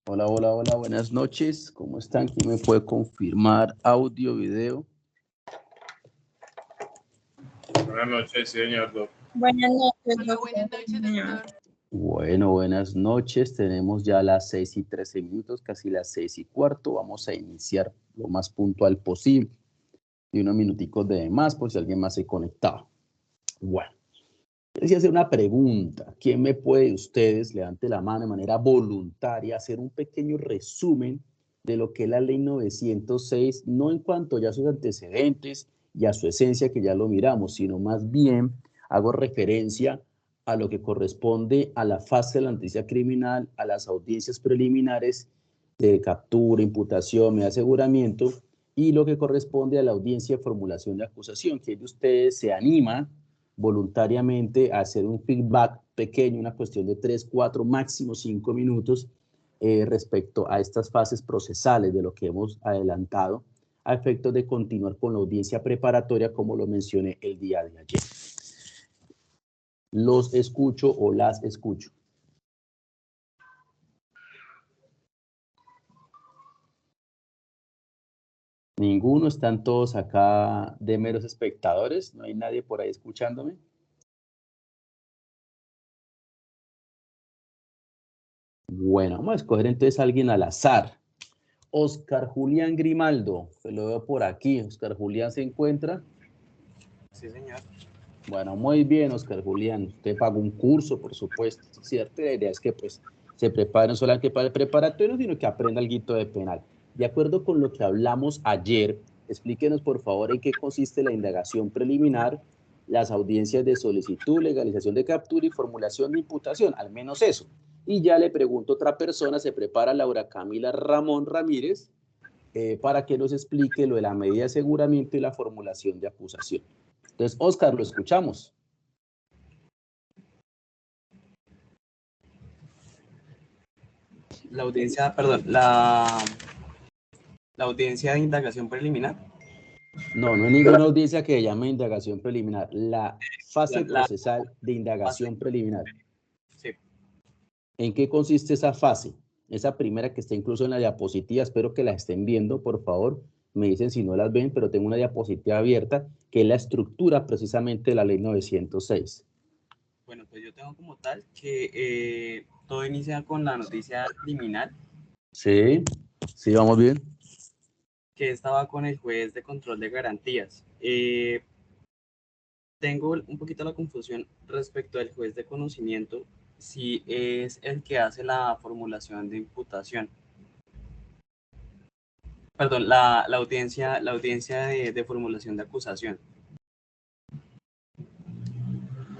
Hola, hola, hola, buenas noches. ¿Cómo están? ¿Quién me puede confirmar audio, video? Buenas noches, señor. Buenas noches, Hola, buenas noches, doctor. Bueno, buenas noches. Tenemos ya las 6:13, casi las 6:15. Vamos a iniciar lo más puntual posible. Y unos minuticos de más por si alguien más se conectaba. Bueno, quería hacer una pregunta. ¿Quién me puede de ustedes, levante la mano de manera voluntaria, hacer un pequeño resumen de lo que es la ley 906, no en cuanto ya a sus antecedentes y a su esencia, que ya lo miramos, sino más bien hago referencia a lo que corresponde a la fase de la noticia criminal, a las audiencias preliminares de captura, imputación, de aseguramiento, y lo que corresponde a la audiencia de formulación de acusación, que de ustedes se anima voluntariamente a hacer un feedback pequeño, una cuestión de 3, 4, máximo 5 minutos respecto a estas fases procesales de lo que hemos adelantado a efectos de continuar con la audiencia preparatoria como lo mencioné el día de ayer. Los escucho o las escucho. Ninguno, están todos acá de meros espectadores, no hay nadie por ahí escuchándome. Bueno, vamos a escoger entonces a alguien al azar. Oscar Julián Grimaldo, que lo veo por aquí. Oscar Julián, ¿se encuentra? Sí, señor. Bueno, muy bien, Oscar Julián. Usted pagó un curso, por supuesto, ¿cierto? La idea es que pues se prepare no solamente para el preparatorio, sino que aprenda algo de penal. De acuerdo con lo que hablamos ayer, explíquenos por favor en qué consiste la indagación preliminar, las audiencias de solicitud, legalización de captura y formulación de imputación, al menos eso. Y ya le pregunto a otra persona, se prepara Laura Camila Ramón Ramírez, para que nos explique lo de la medida de aseguramiento y la formulación de acusación. Entonces, Oscar, lo escuchamos. La audiencia, perdón, la audiencia de indagación preliminar. No, no hay ninguna audiencia que llame indagación preliminar. La fase La procesal de indagación preliminar. Sí. ¿En qué consiste esa fase? Esa primera que está incluso en la diapositiva, espero que la estén viendo, por favor. Me dicen si no las ven, pero tengo una diapositiva abierta, que es la estructura precisamente de la ley 906. Bueno, pues yo tengo como tal que todo inicia con la noticia criminal. Sí, sí, vamos bien. Que estaba con el juez de control de garantías. Tengo un poquito la confusión respecto al juez de conocimiento, si es el que hace la formulación de imputación. Perdón, la audiencia de formulación de acusación.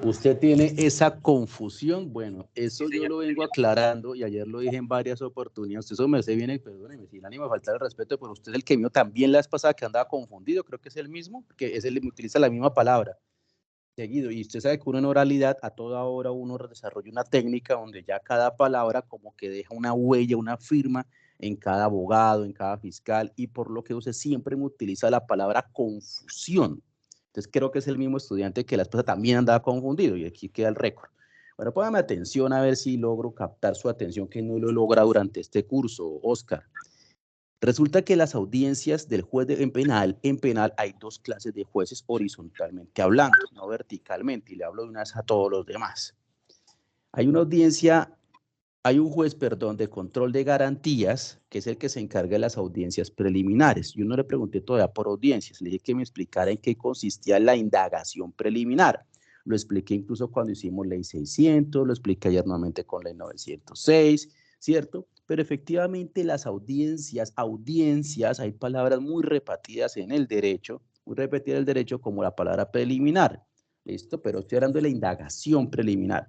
Usted tiene esa confusión, bueno, eso Sí, yo lo vengo aclarando y ayer lo dije en varias oportunidades. Usted eso me hace bien, perdóneme, sin ánimo de faltar el respeto, pero usted es el que mío también la vez pasada que andaba confundido, creo que es el mismo, que es el que utiliza la misma palabra seguido. Y usted sabe que uno en oralidad, a toda hora uno desarrolla una técnica donde ya cada palabra como que deja una huella, una firma en cada abogado, en cada fiscal, y por lo que usted siempre me utiliza la palabra confusión. Entonces creo que es el mismo estudiante que la esposa también andaba confundido y aquí queda el récord. Bueno, póngame atención a ver si logro captar su atención, que no lo logra durante este curso, Oscar. Resulta que las audiencias del juez en penal hay dos clases de jueces horizontalmente hablando, no verticalmente, y le hablo de una vez a todos los demás. Hay una audiencia, hay un juez, perdón, de control de garantías, que es el que se encarga de las audiencias preliminares. Yo no le pregunté todavía por audiencias, le dije que me explicara en qué consistía la indagación preliminar. Lo expliqué incluso cuando hicimos ley 600, lo expliqué ayer nuevamente con ley 906, ¿cierto? Pero efectivamente las audiencias, hay palabras muy repetidas en el derecho, muy repetidas en el derecho como la palabra preliminar, ¿listo? Pero estoy hablando de la indagación preliminar.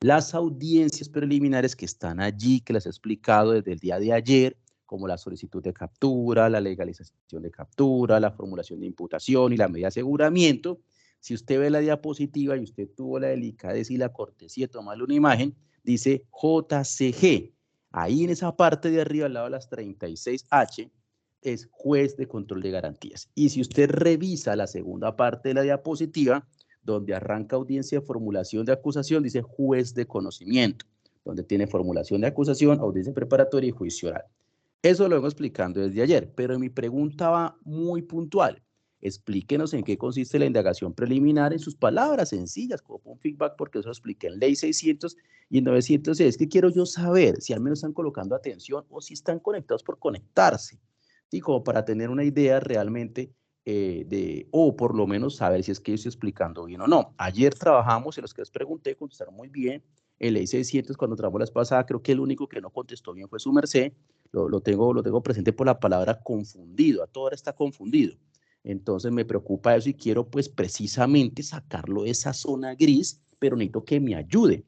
Las audiencias preliminares que están allí, que les he explicado desde el día de ayer, como la solicitud de captura, la legalización de captura, la formulación de imputación y la medida de aseguramiento. Si usted ve la diapositiva y usted tuvo la delicadeza y la cortesía de tomarle una imagen, dice JCG. Ahí en esa parte de arriba, al lado de las 36H, es juez de control de garantías. Y si usted revisa la segunda parte de la diapositiva, donde arranca audiencia de formulación de acusación, dice juez de conocimiento. donde tiene formulación de acusación, audiencia preparatoria y juicio oral. Eso lo vengo explicando desde ayer, pero mi pregunta va muy puntual. Explíquenos en qué consiste la indagación preliminar en sus palabras sencillas, como un feedback, porque eso lo expliqué en Ley 600 y en 906. Es que quiero yo saber si al menos están colocando atención o si están conectados por conectarse, ¿sí? Como para tener una idea realmente o por lo menos saber si es que yo estoy explicando bien o no. Ayer trabajamos, en los que les pregunté, contestaron muy bien. En Ley 600, cuando trabajamos la vez pasada, creo que el único que no contestó bien fue su merced. Lo tengo presente por la palabra confundido, a toda hora está confundido. Entonces me preocupa eso y quiero pues precisamente sacarlo de esa zona gris, pero necesito que me ayude.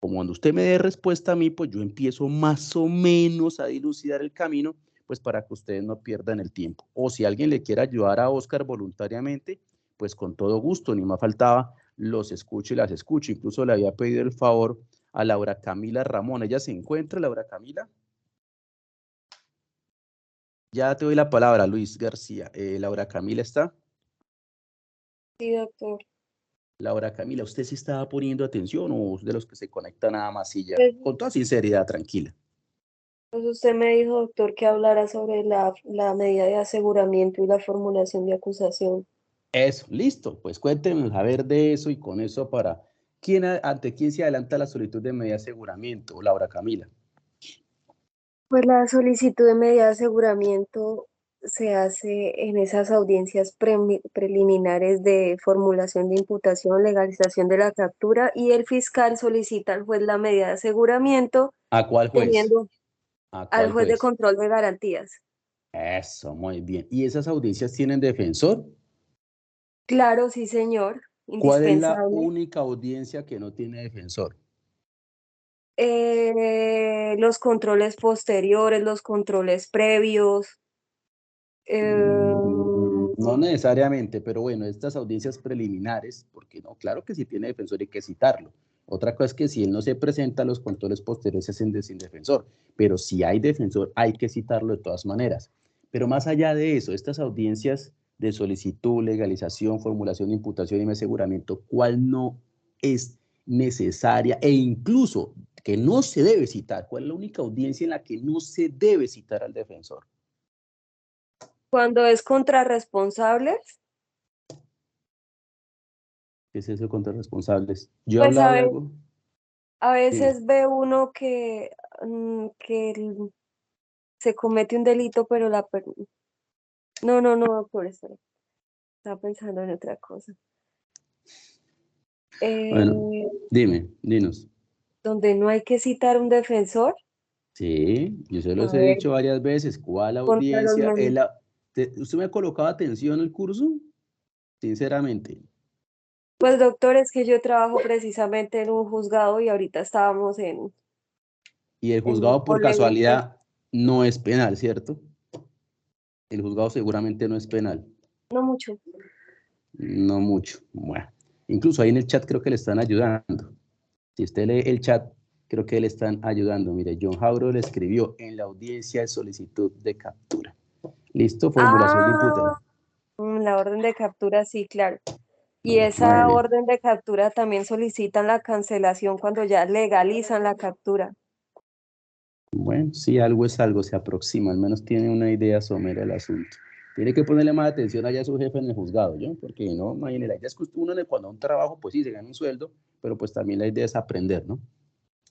Como cuando usted me dé respuesta a mí, pues yo empiezo más o menos a dilucidar el camino, pues para que ustedes no pierdan el tiempo. O si alguien le quiere ayudar a Oscar voluntariamente, pues con todo gusto, ni más faltaba, los escucho y las escucho. Incluso le había pedido el favor a Laura Camila Ramón. ¿Ella se encuentra, Laura Camila? Ya te doy la palabra, Luis García. Laura Camila está. Sí, doctor. Laura Camila, ¿usted sí estaba poniendo atención o de los que se conectan nada más y ya? Pues, Con toda sinceridad, tranquila. pues usted me dijo, doctor, que hablara sobre la medida de aseguramiento y la formulación de acusación. Eso, listo. Pues cuéntenos a ver de eso y con eso para... ¿Ante quién se adelanta la solicitud de medida de aseguramiento? Laura Camila. Pues la solicitud de medida de aseguramiento se hace en esas audiencias preliminares de formulación de imputación, legalización de la captura, y el fiscal solicita al juez la medida de aseguramiento ¿A cuál juez? teniendo ¿A al cuál juez de juez? control de garantías. Eso, muy bien. ¿Y esas audiencias tienen defensor? Claro, sí, señor, ¿Cuál es la indispensable. única audiencia que no tiene defensor? Los controles posteriores, los controles previos. No necesariamente, pero bueno, estas audiencias preliminares, porque no, claro que si tiene defensor hay que citarlo. Otra cosa es que si él no se presenta, los controles posteriores se hacen sin defensor, pero si hay defensor hay que citarlo de todas maneras. Pero más allá de eso, estas audiencias de solicitud, legalización, formulación de imputación y aseguramiento, ¿cuál no es necesaria e incluso que no se debe citar? ¿Cuál es la única audiencia en la que no se debe citar al defensor? Cuando es contra responsables, ¿Qué es eso contra responsables? Yo he pues hablado de algo. a Dime. veces ve uno que se comete un delito, pero no, doctor, espera. Estaba pensando en otra cosa. Bueno, dinos. Donde no hay que citar un defensor, Sí, yo se a los he ver, dicho varias veces. ¿Cuál contra los audiencia? ¿Usted me ha colocado atención el curso? Sinceramente. Pues doctor, es que yo trabajo precisamente en un juzgado y ahorita estábamos Y el en un juzgado por polémico. casualidad no es penal, ¿cierto? El juzgado seguramente no es penal. No mucho. No mucho. Bueno, incluso ahí en el chat creo que le están ayudando. Si usted lee el chat, creo que le están ayudando. Mire, John Jauro le escribió en la audiencia de solicitud de captura. ¿Listo? Formulación de imputación. La orden de captura, sí, claro. Y Bueno, muy esa bien. orden de captura también solicitan la cancelación cuando ya legalizan la captura. Bueno, sí, algo es algo, se aproxima, al menos tiene una idea somera del asunto. Tiene que ponerle más atención allá a su jefe en el juzgado, ¿yo? Porque no, imagínate, la idea es que uno cuando un trabajo, pues sí, se gana un sueldo, pero pues también la idea es aprender, ¿no?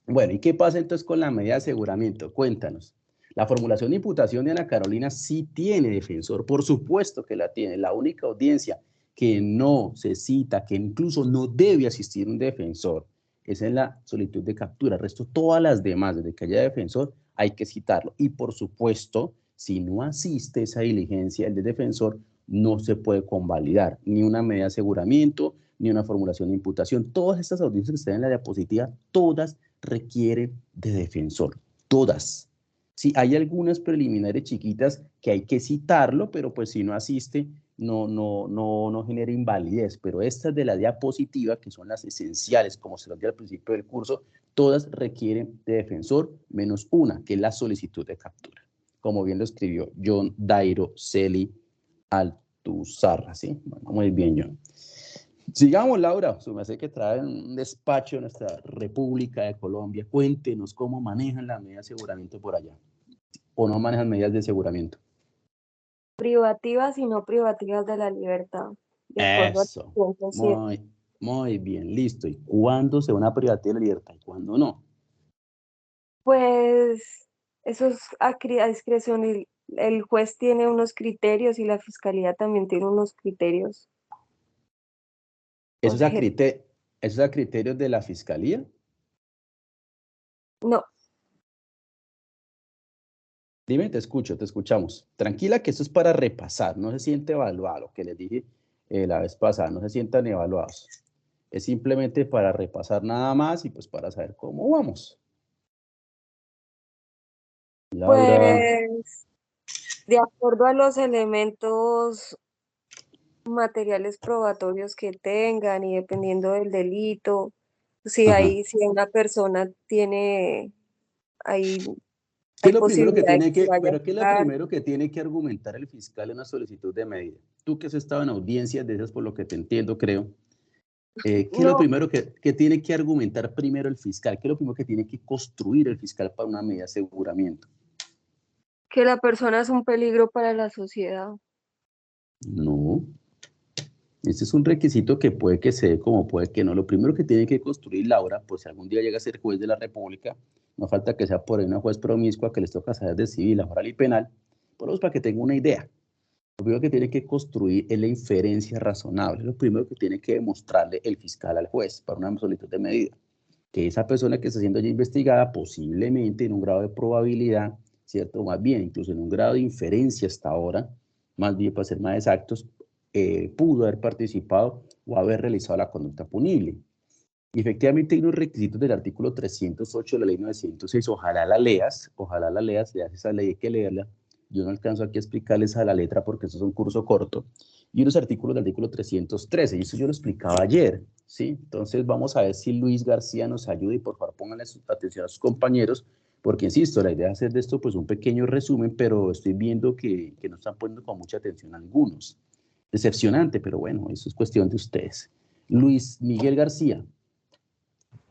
Bueno, ¿y qué pasa entonces con la medida de aseguramiento? Cuéntanos. La formulación de imputación de Ana Carolina sí tiene defensor, por supuesto que la tiene. La única audiencia que no se cita, que incluso no debe asistir un defensor, es en la solicitud de captura. El resto, todas las demás, desde que haya defensor, hay que citarlo. Y por supuesto, si no asiste esa diligencia, el de defensor no se puede convalidar ni una medida de aseguramiento, ni una formulación de imputación. Todas estas audiencias que están en la diapositiva, todas requieren de defensor, todas. Sí, hay algunas preliminares chiquitas que hay que citarlo, pero pues si no asiste, no genera invalidez, pero estas de la diapositiva, que son las esenciales, como se los di al principio del curso, todas requieren de defensor, menos una, que es la solicitud de captura, como bien lo escribió John Dairo Celi Altuzarra, ¿sí? Bueno, muy bien, John. Sigamos, Laura, su merced que trae un despacho de nuestra República de Colombia. Cuéntenos cómo manejan las medidas de aseguramiento por allá, o no manejan medidas de aseguramiento. Privativas y no privativas de la libertad, de acuerdo al Eso, 107. muy bien, listo. ¿Y cuándo se va una privativa de la libertad y cuándo no? Pues eso es a discreción. El juez tiene unos criterios y la fiscalía también tiene unos criterios. ¿Eso es a criterios de la fiscalía? No, Dime, te escucho, te escuchamos. Tranquila que esto es para repasar, no se siente evaluado, lo que les dije la vez pasada, no se sientan evaluados. Es simplemente para repasar nada más y pues para saber cómo vamos. Laura, pues de acuerdo a los elementos materiales probatorios que tengan y dependiendo del delito, ajá. si una persona tiene, hay, ¿Qué hay es lo primero que posibilidad de tiene que que, vaya a pero qué es lo estar. primero que tiene que argumentar el fiscal en una solicitud de medida? Tú que has estado en audiencias de esas, por lo que te entiendo, creo. ¿Qué es lo No, primero que tiene que argumentar primero el fiscal? ¿Qué es lo primero que tiene que construir el fiscal para una medida de aseguramiento? que la persona es un peligro para la sociedad. No. Este es un requisito que puede que se dé como puede que no. Lo primero que tiene que construir Laura, pues si algún día llega a ser juez de la República, no falta que sea por ahí una juez promiscua que les toca saber de civil, laboral y penal, por lo menos para que tenga una idea. Lo primero que tiene que construir es la inferencia razonable. Lo primero que tiene que demostrarle el fiscal al juez para una solicitud de medida. Que esa persona que está siendo ya investigada, posiblemente en un grado de probabilidad, ¿cierto? O más bien, incluso en un grado de inferencia hasta ahora, más bien para ser más exactos, pudo haber participado o haber realizado la conducta punible. Y efectivamente hay unos requisitos del artículo 308 de la ley 906, ojalá la leas, leas esa ley, hay que leerla. Yo no alcanzo aquí a explicarles a la letra porque eso es un curso corto. Y unos artículos del artículo 313, y eso yo lo explicaba ayer, ¿sí? Entonces vamos a ver si Luis García nos ayuda y por favor pónganle atención a sus compañeros, porque insisto, la idea es hacer de esto pues un pequeño resumen, pero estoy viendo que no están poniendo con mucha atención algunos. Decepcionante, pero bueno, eso es cuestión de ustedes. Luis Miguel García.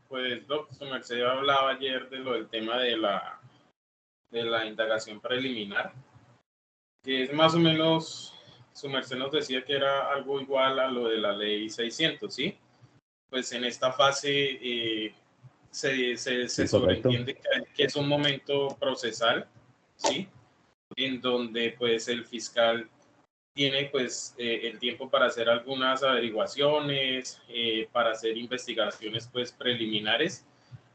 Pues, Doc, su merced hablaba ayer de lo del tema de la indagación preliminar, que es más o menos, su merced nos decía que era algo igual a lo de la ley 600, ¿sí? Pues en esta fase se Sí, correcto. sobreentiende que es un momento procesal, ¿sí? En donde pues el fiscal tiene pues el tiempo para hacer algunas averiguaciones, para hacer investigaciones pues preliminares,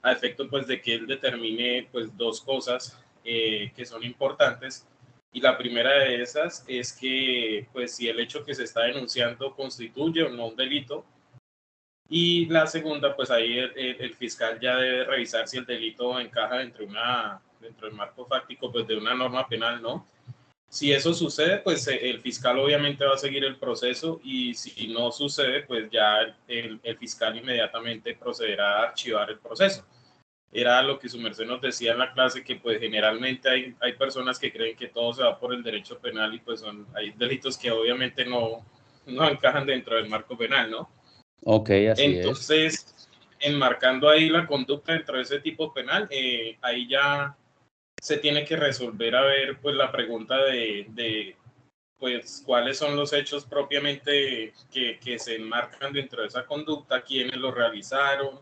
a efecto pues de que él determine pues dos cosas que son importantes. Y la primera de esas es que pues si el hecho que se está denunciando constituye o no un delito. Y la segunda, pues ahí el fiscal ya debe revisar si el delito encaja dentro del marco fáctico pues de una norma penal, ¿no? Si eso sucede, pues el fiscal obviamente va a seguir el proceso y si no sucede, pues ya el fiscal inmediatamente procederá a archivar el proceso. Era lo que su merced nos decía en la clase, que pues generalmente hay personas que creen que todo se va por el derecho penal y pues hay delitos que obviamente no encajan dentro del marco penal, ¿no? Ok, así es. Entonces, enmarcando ahí la conducta dentro de ese tipo penal, ahí ya se tiene que resolver a ver pues la pregunta de pues cuáles son los hechos propiamente que se enmarcan dentro de esa conducta, quiénes lo realizaron,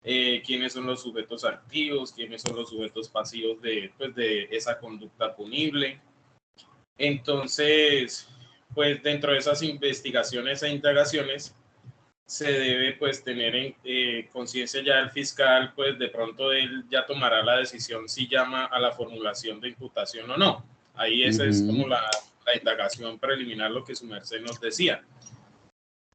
quiénes son los sujetos activos, quiénes son los sujetos pasivos pues, de esa conducta punible. Entonces, pues dentro de esas investigaciones e indagaciones se debe pues tener en conciencia ya el fiscal, pues de pronto él ya tomará la decisión si llama a la formulación de imputación o no. Ahí esa es como la indagación preliminar, lo que su merced nos decía.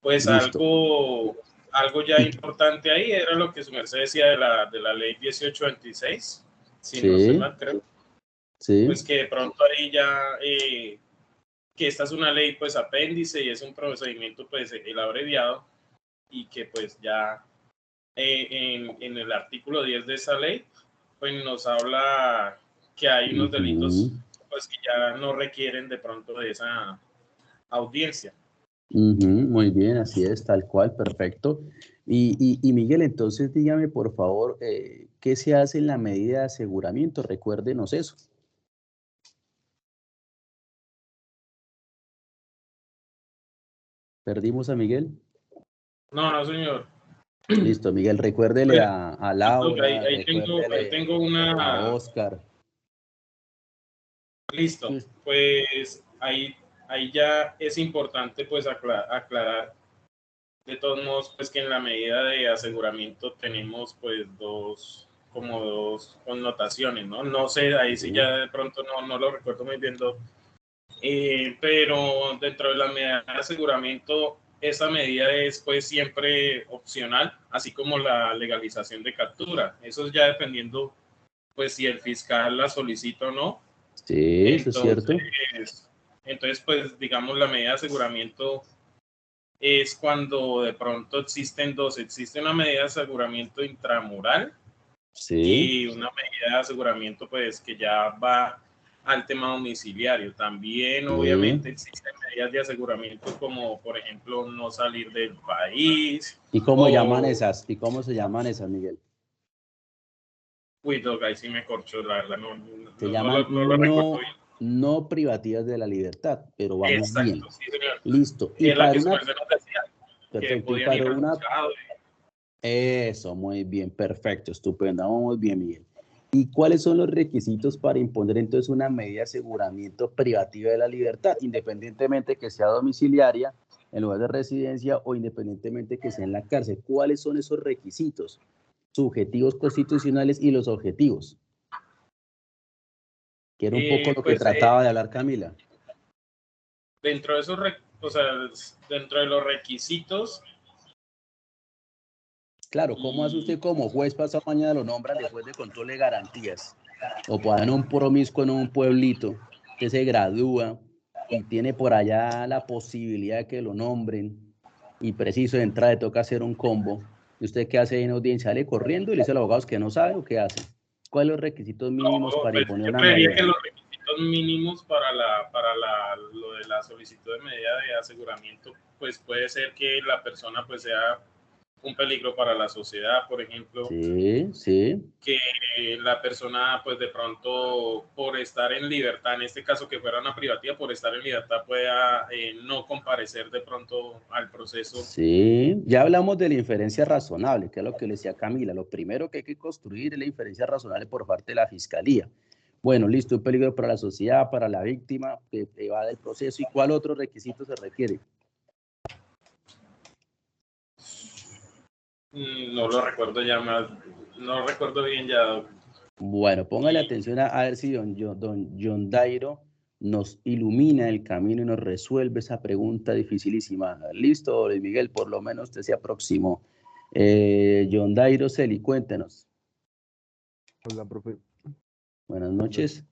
Pues Listo. algo ya importante ahí era lo que su merced decía de la ley 1826, si no estoy Sí, mal, creo. Pues sí. que de pronto ahí ya, que esta es una ley pues apéndice y es un procedimiento pues el abreviado y que pues ya en el artículo 10 de esa ley, pues nos habla que hay unos delitos pues que ya no requieren de pronto de esa audiencia. Muy bien, así es, tal cual, perfecto. Y Miguel, entonces dígame por favor, ¿qué se hace en la medida de aseguramiento? Recuérdenos eso. ¿Perdimos a Miguel? No, no, señor. Listo, Miguel, recuérdele Pues, a Laura, ahí recuérdele tengo a una. Oscar. Listo. Pues ahí ya es importante pues aclarar de todos modos pues que en la medida de aseguramiento tenemos pues como dos connotaciones, ¿no? No sé, ahí sí ya de pronto no lo recuerdo muy bien, pero dentro de la medida de aseguramiento, esa medida es pues siempre opcional, así como la legalización de captura. Eso es ya dependiendo pues si el fiscal la solicita o no. Sí, eso es cierto. Entonces, pues digamos la medida de aseguramiento es cuando de pronto existen dos, existe una medida de aseguramiento intramural Sí. y una medida de aseguramiento pues que ya va al tema domiciliario. También obviamente Sí. existen medidas de aseguramiento como por ejemplo no salir del país ¿Y cómo llaman o... esas? ¿Y cómo se llaman esas, Miguel? Uy, dog, ahí sí me corchó, la verdad, Se llaman no lo recuerdo bien. no privativas de la libertad, pero vamos bien. Exacto, sí, señor. Listo. Y Es la para que su una, merced nos decía, que perfecto. Y podían ir para al una, juzgado. eso, muy bien, perfecto, estupendo. Vamos bien, Miguel. ¿Y cuáles son los requisitos para imponer entonces una medida de aseguramiento privativa de la libertad, independientemente que sea domiciliaria, en lugar de residencia o independientemente que sea en la cárcel? ¿Cuáles son esos requisitos subjetivos constitucionales y los objetivos? Que era un poco lo que Pues trataba de hablar Camila. dentro de esos, o sea, dentro de los requisitos. Claro, ¿cómo hace usted como juez pasado mañana lo nombran después de control de garantías? O ponen un promiscuo en un pueblito, usted se gradúa y tiene por allá la posibilidad de que lo nombren y preciso de entrada le toca hacer un combo. ¿Y usted qué hace en audiencia? ¿Sale corriendo y le dice a los abogados que no sabe o qué hace? ¿Cuáles son los requisitos mínimos No, para pues imponer yo una creería medida? que los requisitos mínimos para lo de la solicitud de medida de aseguramiento, pues puede ser que la persona pues sea un peligro para la sociedad, por ejemplo, Sí, sí. que la persona pues de pronto por estar en libertad, en este caso que fuera una privativa, por estar en libertad pueda no comparecer de pronto al proceso. Sí, ya hablamos de la inferencia razonable, que es lo que le decía Camila. Lo primero que hay que construir es la inferencia razonable por parte de la fiscalía. Bueno, listo, un peligro para la sociedad, para la víctima, que evade el proceso. ¿Y cuál otro requisito se requiere? No lo recuerdo ya más, no recuerdo bien ya. Bueno, póngale atención a ver si don John Dairo nos ilumina el camino y nos resuelve esa pregunta dificilísima. Listo, Luis Miguel, por lo menos usted se aproximó. John Dairo Celi, cuéntenos. Hola, profe. Buenas noches.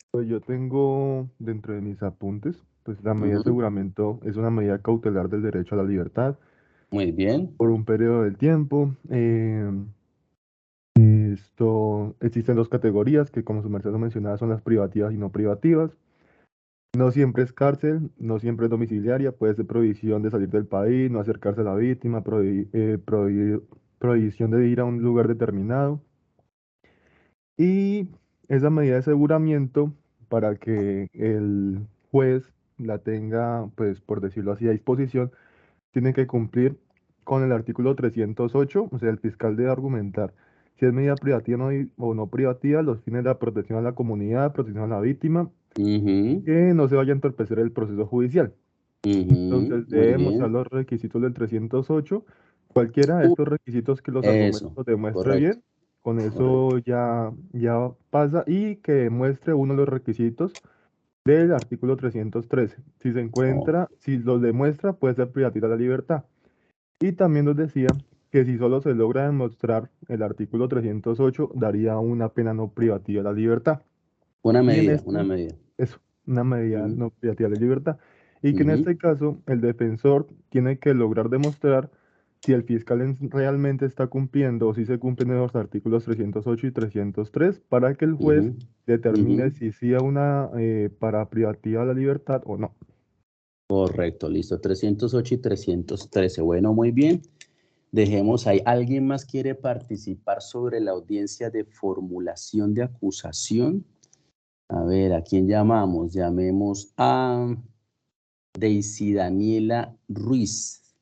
Pues yo tengo dentro de mis apuntes, pues la medida de aseguramiento es una medida cautelar del derecho a la libertad Muy bien. por un periodo de tiempo. Esto existen dos categorías que, como su merced lo mencionaba, son las privativas y no privativas. No siempre es cárcel, no siempre es domiciliaria, puede ser prohibición de salir del país, no acercarse a la víctima, prohibición de ir a un lugar determinado. Y esa medida de aseguramiento, para que el juez la tenga, pues por decirlo así, a disposición, tiene que cumplir con el artículo 308, o sea, el fiscal debe argumentar si es medida privativa o no privativa, los fines de la protección a la comunidad, protección a la víctima, que no se vaya a entorpecer el proceso judicial. Entonces, Muy debe mostrar bien. los requisitos del 308. Cualquiera de estos requisitos que los Eso, argumentos demuestre correcto, bien, con correcto. eso ya pasa, y que demuestre uno de los requisitos del artículo 313. Si se Oh, encuentra, si los demuestra, puede ser privativa la libertad. Y también nos decía que si solo se logra demostrar el artículo 308, daría una pena no privativa de la libertad. una Y en medida, una este, medida. es una medida Ujú, no privativa de libertad. Y que en ujú, este caso el defensor tiene que lograr demostrar si el fiscal realmente está cumpliendo o si se cumplen los artículos 308 y 303 para que el juez ujú, determine ujú. si sí a una para privativa de la libertad o no. Correcto, listo. 308 y 313. Bueno, muy bien. Dejemos ahí. ¿Alguien más quiere participar sobre la audiencia de formulación de acusación? A ver, ¿a quién llamamos? Llamemos a Daisy Daniela Ruiz.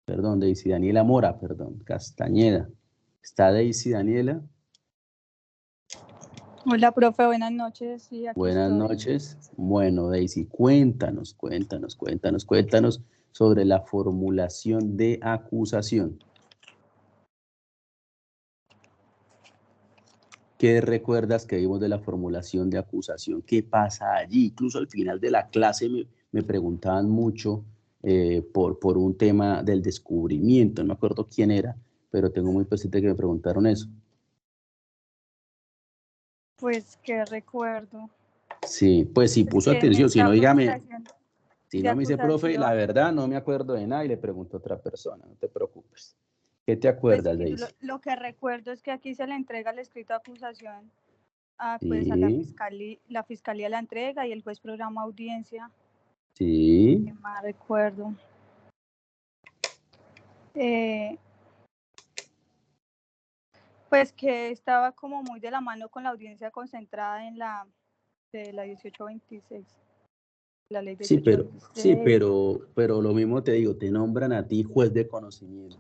Perdón, Daisy Daniela Mora, perdón, Castañeda. ¿Está Daisy Daniela? Hola, profe, buenas noches. Sí, aquí Buenas estoy. noches. Bueno, Daisy, cuéntanos sobre la formulación de acusación. ¿Qué recuerdas que vimos de la formulación de acusación? ¿Qué pasa allí? Incluso al final de la clase me preguntaban mucho por un tema del descubrimiento. No me acuerdo quién era, pero tengo muy presente que me preguntaron eso. Pues que recuerdo. Sí, pues sí, puso Que en atención. Si esta no, dígame, formulación si de no me dice, profe, la acusación, verdad no me acuerdo de nada y le pregunto a otra persona, no te preocupes. ¿Qué te pues acuerdas, que Daisy? lo que recuerdo es que aquí se le entrega el escrito de acusación pues a Sí, la fiscalía la entrega y el juez programa audiencia. sí. ¿Qué más recuerdo? Pues que estaba como muy de la mano con la audiencia concentrada en la de la 1826, la ley Sí, 1826. pero lo mismo te digo, te nombran a ti juez de conocimiento.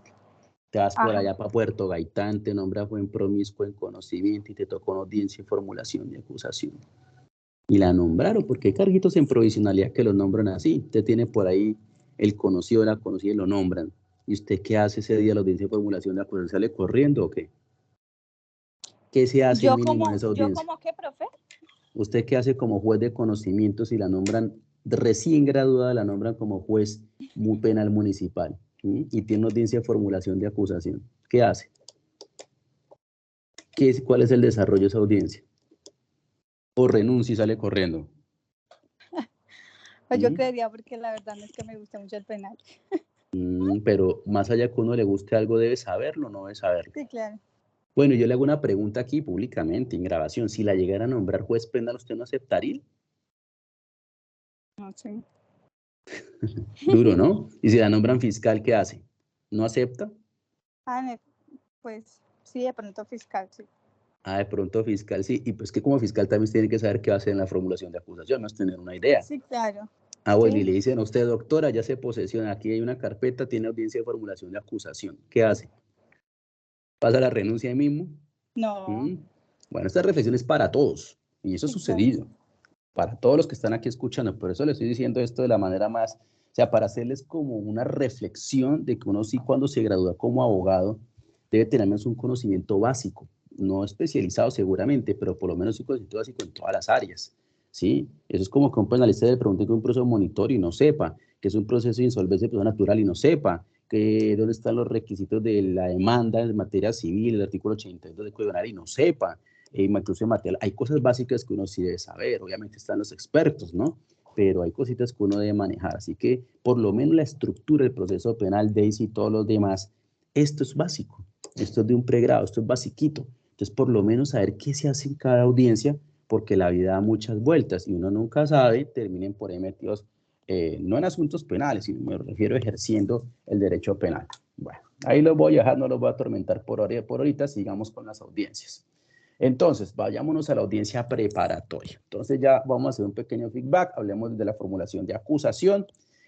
Te vas por Ajá. allá para Puerto Gaitán, te nombra juez promiscuo en conocimiento y te tocó una audiencia y formulación de acusación. Y la nombraron, porque hay carguitos en provisionalidad que los nombran así. Usted tiene por ahí el conocido, la conocida y lo nombran. ¿Y usted qué hace ese día la audiencia de formulación de acusación? ¿Sale corriendo o qué? ¿Qué se hace mínimo en esa Yo audiencia? como qué, profe. ¿Usted qué hace como juez de conocimiento si la nombran recién graduada, la nombran como juez penal municipal y tiene una audiencia de formulación de acusación? ¿Qué hace? ¿Cuál es el desarrollo de esa audiencia? ¿O renuncia y sale corriendo? Pues yo creería, porque la verdad no es que me guste mucho el penal. Pero más allá que uno le guste algo, debe saberlo, no debe saberlo. Sí, claro. Bueno, yo le hago una pregunta aquí públicamente, en grabación. Si la llegara a nombrar juez penal, ¿usted no aceptaría? No sé. Duro, ¿no? Y si la nombran fiscal, ¿qué hace? ¿No acepta? Pues sí, de pronto fiscal, sí. De pronto fiscal, sí. Y pues que como fiscal también tiene que saber qué va a hacer en la formulación de acusación, no es tener una idea. Sí, claro. Bueno, y Sí. le dicen a usted, doctora, ya se posesiona, aquí hay una carpeta, tiene audiencia de formulación de acusación. ¿Qué hace? ¿Pasa la renuncia ahí mismo? No. Bueno, esta reflexión es para todos, y eso ha Sí, claro. sucedido, para todos los que están aquí escuchando. Por eso le estoy diciendo esto de la manera más, o sea, para hacerles como una reflexión de que uno sí cuando se gradúa como abogado debe tener menos un conocimiento básico, no especializado seguramente, pero por lo menos un conocimiento básico en todas las áreas, ¿sí? Eso es como que un penalista le pregunte que un proceso monitorio y no sepa, que es un proceso de insolvencia de persona natural y no sepa, que dónde están los requisitos de la demanda en materia civil, el artículo 82 del Código Penal y no sepa, incluso en materia, hay cosas básicas que uno sí debe saber, obviamente están los expertos, ¿no? Pero hay cositas que uno debe manejar, así que por lo menos la estructura del proceso penal, Daisy y todos los demás, esto es básico, esto es de un pregrado, esto es basiquito, entonces por lo menos saber qué se hace en cada audiencia, porque la vida da muchas vueltas y uno nunca sabe, terminen por ahí metidos, no en asuntos penales, sino me refiero ejerciendo el derecho penal. Bueno, ahí lo voy a dejar, no lo voy a atormentar por ahorita, sigamos con las audiencias. Entonces, vayámonos a la audiencia preparatoria. Entonces ya vamos a hacer un pequeño feedback, hablemos de la formulación de acusación.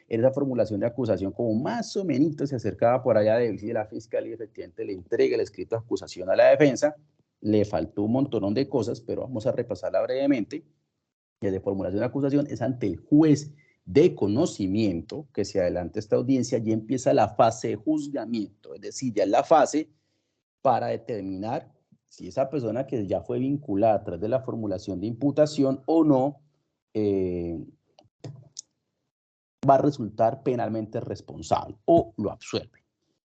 En esa formulación de acusación, como más o menos se acercaba por allá de la fiscalía y efectivamente le entrega el escrito de acusación a la defensa, le faltó un montón de cosas, pero vamos a repasarla brevemente. De formulación de acusación es ante el juez de conocimiento que se adelanta esta audiencia y empieza la fase de juzgamiento, es decir, ya es la fase para determinar si esa persona que ya fue vinculada a través de la formulación de imputación o no va a resultar penalmente responsable o lo absuelve.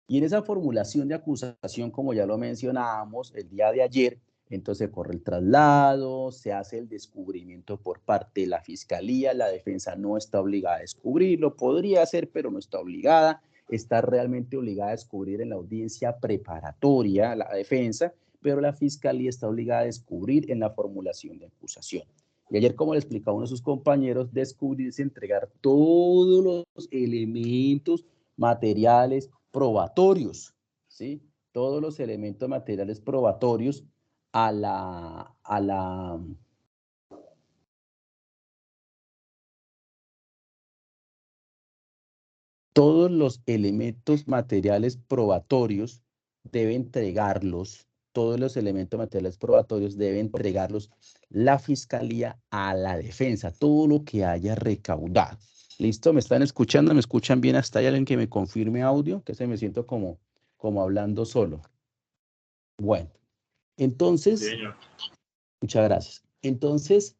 Y en esa formulación de acusación, como ya lo mencionábamos el día de ayer, entonces corre el traslado, se hace el descubrimiento por parte de la fiscalía, la defensa no está obligada a descubrirlo, podría hacer, pero no está obligada, está realmente obligada a descubrir en la audiencia preparatoria la defensa, pero la fiscalía está obligada a descubrir en la formulación de acusación. Y ayer, como le explicaba uno de sus compañeros, descubrirse, entregar todos los elementos materiales probatorios, ¿sí? Todos los elementos materiales probatorios todos los elementos materiales probatorios debe entregarlos, todos los elementos materiales probatorios debe entregarlos la fiscalía a la defensa, todo lo que haya recaudado. ¿Listo? ¿Me están escuchando? ¿Me escuchan bien? ¿Hasta hay alguien que me confirme audio? Que se me siento como hablando solo. Bueno, entonces, Señor. muchas gracias. Entonces,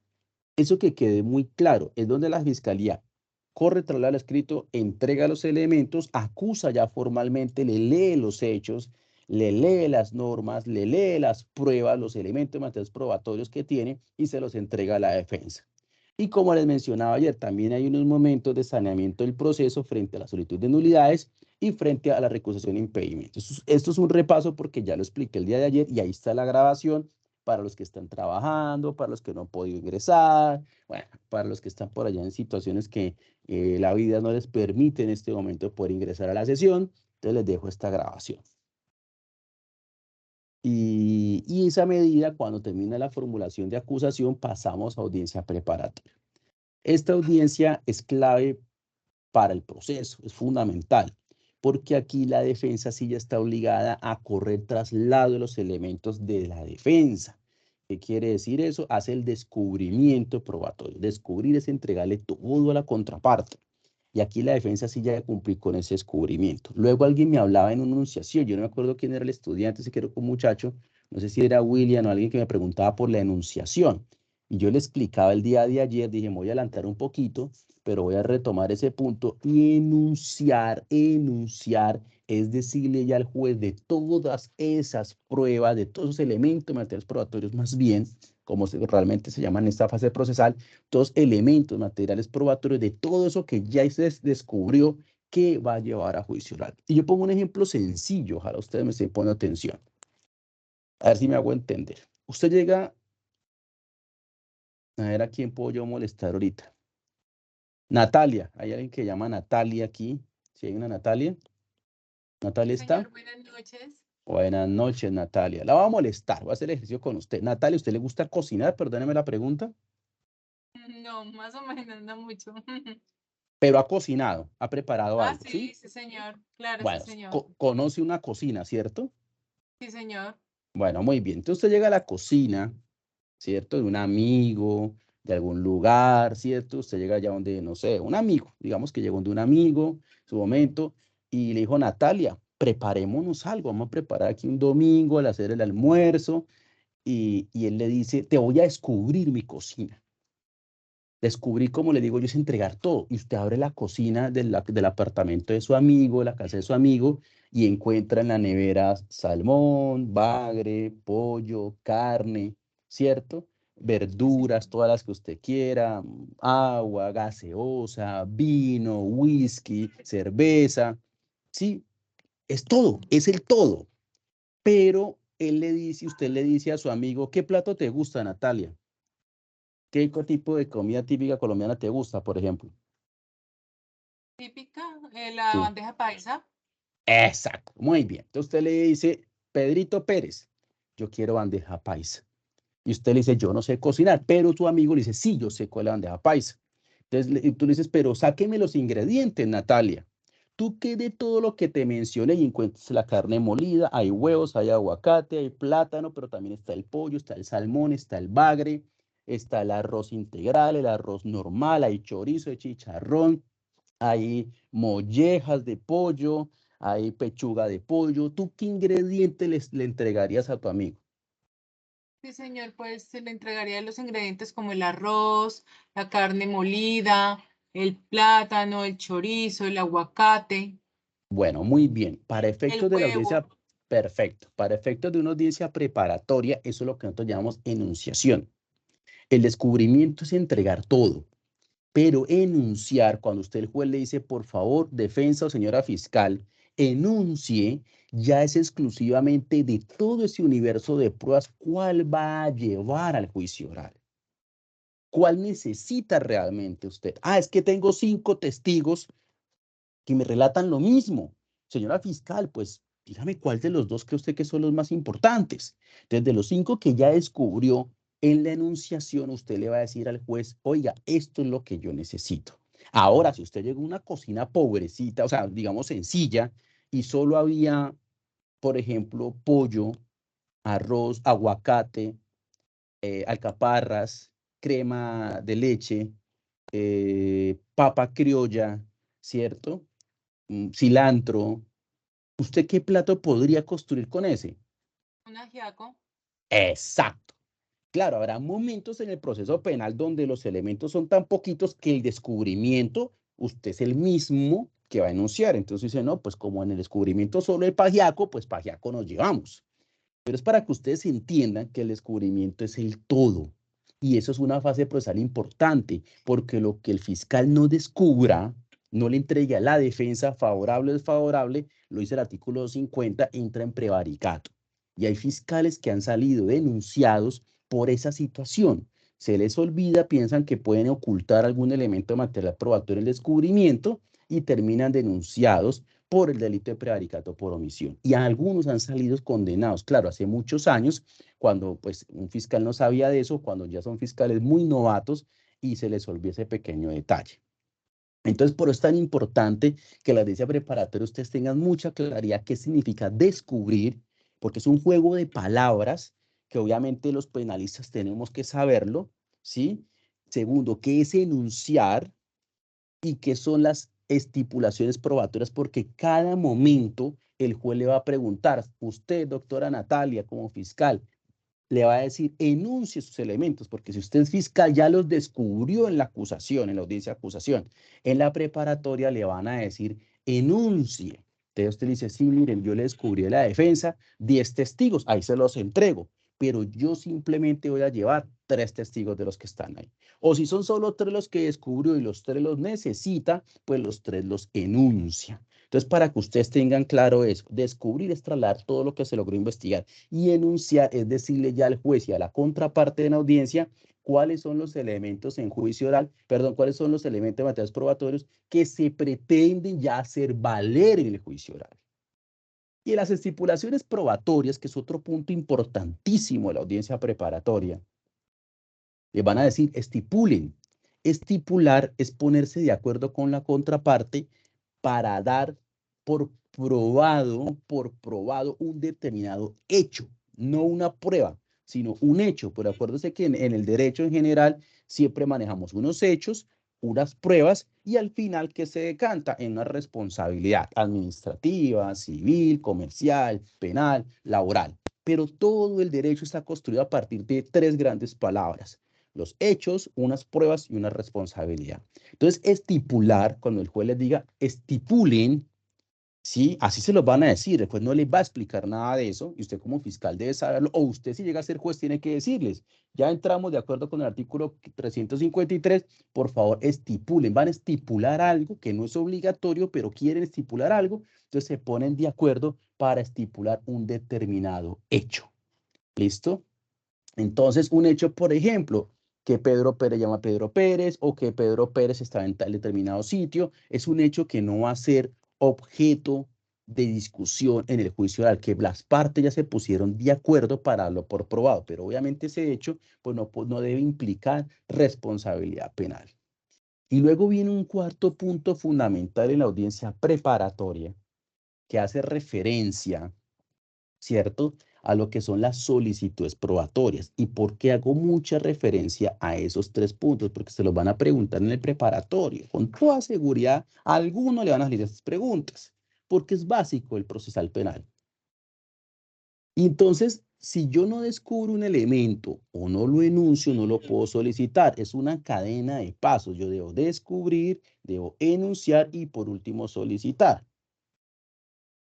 eso que quede muy claro, es donde la fiscalía corre tras el escrito, entrega los elementos, acusa ya formalmente, le lee los hechos, le lee las normas, le lee las pruebas, los elementos materiales probatorios que tiene y se los entrega a la defensa. Y como les mencionaba ayer, también hay unos momentos de saneamiento del proceso frente a la solicitud de nulidades y frente a la recusación de impedimentos. Esto es un repaso porque ya lo expliqué el día de ayer y ahí está la grabación para los que están trabajando, para los que no han podido ingresar, bueno, para los que están por allá en situaciones que la vida no les permite en este momento poder ingresar a la sesión. Entonces les dejo esta grabación. Y esa medida, cuando termina la formulación de acusación, pasamos a audiencia preparatoria. Esta audiencia es clave para el proceso, es fundamental, porque aquí la defensa sí ya está obligada a correr traslado de los elementos de la defensa. ¿Qué quiere decir eso? Hace el descubrimiento probatorio. Descubrir es entregarle todo a la contraparte. Y aquí la defensa sí ya cumplió con ese descubrimiento. Luego alguien me hablaba en una enunciación, yo no me acuerdo quién era el estudiante, si que era un muchacho, no sé si era William o alguien que me preguntaba por la enunciación. Y yo le explicaba el día de ayer, dije, me voy a adelantar un poquito, pero voy a retomar ese punto y enunciar es decirle ya al juez de todas esas pruebas, de todos esos elementos materiales probatorios, más bien, como realmente se llama en esta fase procesal, todos elementos materiales probatorios de todo eso que ya se descubrió que va a llevar a juicio oral. Y yo pongo un ejemplo sencillo, ojalá ustedes me estén poniendo atención. A ver si me hago entender. Usted llega, a ver a quién puedo yo molestar ahorita. Natalia, ¿hay alguien que llama Natalia aquí? ¿Sí hay una Natalia? ¿Natalia está? Señor, buenas noches. Buenas noches, Natalia. La voy a molestar, voy a hacer ejercicio con usted. Natalia, ¿usted le gusta cocinar? Perdóneme la pregunta. No, más o menos, no mucho. Pero ha cocinado, ha preparado algo, Sí, ¿sí? sí, señor. Claro, Bueno, sí, señor. conoce una cocina, ¿cierto? Sí, señor. Bueno, muy bien. Entonces usted llega a la cocina, ¿cierto? De un amigo, de algún lugar, ¿cierto? Usted llega allá donde, no sé, un amigo, digamos que llegó de un amigo, su momento, y le dijo, Natalia, preparémonos algo, vamos a preparar aquí un domingo al hacer el almuerzo, y él le dice, te voy a descubrir mi cocina. Descubrir, como le digo yo, es entregar todo. Y usted abre la cocina del apartamento de su amigo, la casa de su amigo, y encuentra en la nevera salmón, bagre, pollo, carne, ¿cierto? Verduras, todas las que usted quiera, agua, gaseosa, vino, whisky, cerveza. Sí, es todo, es el todo. Pero usted le dice a su amigo, ¿qué plato te gusta, Natalia? ¿Qué tipo de comida típica colombiana te gusta, por ejemplo? Típica, la Sí. bandeja paisa. Exacto, muy bien. Entonces usted le dice, Pedrito Pérez, yo quiero bandeja paisa. Y usted le dice, yo no sé cocinar, pero tu amigo le dice, sí, yo sé cuál es la bandeja paisa. Entonces tú le dices, pero sáqueme los ingredientes, Natalia. Tú que de todo lo que te mencioné y encuentras la carne molida, hay huevos, hay aguacate, hay plátano, pero también está el pollo, está el salmón, está el bagre, está el arroz integral, el arroz normal, hay chorizo, hay chicharrón, hay mollejas de pollo, hay pechuga de pollo. ¿Tú qué ingrediente le entregarías a tu amigo? Sí, señor, pues se le entregaría los ingredientes como el arroz, la carne molida, el plátano, el chorizo, el aguacate, Bueno, muy bien. Para el efectos de la huevo. audiencia, perfecto. Para efectos de una audiencia preparatoria, eso es lo que nosotros llamamos enunciación. El descubrimiento es entregar todo, pero enunciar, cuando usted el juez le dice, por favor, defensa o señora fiscal, enuncie, ya es exclusivamente de todo ese universo de pruebas, cuál va a llevar al juicio oral. ¿Cuál necesita realmente usted? Ah, es que tengo 5 testigos que me relatan lo mismo. Señora fiscal, pues dígame cuál de los dos cree usted que son los más importantes. Entonces, de los 5 que ya descubrió en la enunciación, usted le va a decir al juez, oiga, esto es lo que yo necesito. Ahora, si usted llegó a una cocina pobrecita, o sea, digamos sencilla, y solo había, por ejemplo, pollo, arroz, aguacate, alcaparras, crema de leche, papa criolla, ¿cierto? Cilantro. ¿Usted qué plato podría construir con ese? Un ajiaco. Exacto. Claro, habrá momentos en el proceso penal donde los elementos son tan poquitos que el descubrimiento, usted es el mismo que va a enunciar. Entonces dice, no, pues como en el descubrimiento solo el pajiaco, pues pajiaco nos llevamos. Pero es para que ustedes entiendan que el descubrimiento es el todo. Y eso es una fase procesal importante, porque lo que el fiscal no descubra, no le entregue a la defensa favorable o desfavorable, lo dice el artículo 250, entra en prevaricato. Y hay fiscales que han salido denunciados por esa situación. Se les olvida, piensan que pueden ocultar algún elemento material probatorio en el descubrimiento y terminan denunciados por el delito de prevaricato por omisión. Y algunos han salido condenados, claro, hace muchos años, cuando pues un fiscal no sabía de eso, cuando ya son fiscales muy novatos y se les olvida ese pequeño detalle. Entonces, por eso es tan importante que la audiencia preparatoria ustedes tengan mucha claridad qué significa descubrir, porque es un juego de palabras que obviamente los penalistas tenemos que saberlo, ¿sí? Segundo, qué es enunciar y qué son las estipulaciones probatorias, porque cada momento el juez le va a preguntar, usted, doctora Natalia, como fiscal, le va a decir, enuncie sus elementos, porque si usted es fiscal, ya los descubrió en la acusación, en la audiencia de acusación. En la preparatoria le van a decir, enuncie. Entonces usted dice, sí, miren, yo le descubrí la defensa, 10 testigos, ahí se los entrego, pero yo simplemente voy a llevar 3 testigos de los que están ahí. O si son solo 3 los que descubrió y los 3 los necesita, pues los 3 los enuncia. Entonces, para que ustedes tengan claro eso, descubrir es trasladar todo lo que se logró investigar y enunciar es decirle ya al juez y a la contraparte de la audiencia cuáles son los elementos en juicio oral, perdón, cuáles son los elementos de materiales probatorios que se pretenden ya hacer valer en el juicio oral. Y en las estipulaciones probatorias, que es otro punto importantísimo de la audiencia preparatoria, les van a decir estipulen. Estipular es ponerse de acuerdo con la contraparte para dar por probado un determinado hecho, no una prueba, sino un hecho. Pero acuérdense que en el derecho en general siempre manejamos unos hechos, unas pruebas y al final que se decanta en una responsabilidad administrativa, civil, comercial, penal, laboral. Pero todo el derecho está construido a partir de 3 grandes palabras: los hechos, unas pruebas y una responsabilidad. Entonces, estipular, cuando el juez les diga estipulen, ¿sí? Así se los van a decir, después no les va a explicar nada de eso, y usted como fiscal debe saberlo, o usted si llega a ser juez tiene que decirles, ya entramos de acuerdo con el artículo 353, por favor estipulen, van a estipular algo que no es obligatorio, pero quieren estipular algo, entonces se ponen de acuerdo para estipular un determinado hecho. ¿Listo? Entonces, un hecho, por ejemplo, que Pedro Pérez llama a Pedro Pérez o que Pedro Pérez está en tal determinado sitio, es un hecho que no va a ser objeto de discusión en el juicio oral, que las partes ya se pusieron de acuerdo para darlo por probado, pero obviamente ese hecho pues no debe implicar responsabilidad penal. Y luego viene un cuarto punto fundamental en la audiencia preparatoria, que hace referencia, ¿cierto?, a lo que son las solicitudes probatorias. ¿Y por qué hago mucha referencia a esos 3 puntos? Porque se los van a preguntar en el preparatorio. Con toda seguridad, a alguno le van a salir estas preguntas, porque es básico el procesal penal. Y entonces, si yo no descubro un elemento o no lo enuncio, no lo puedo solicitar. Es una cadena de pasos. Yo debo descubrir, debo enunciar y por último solicitar.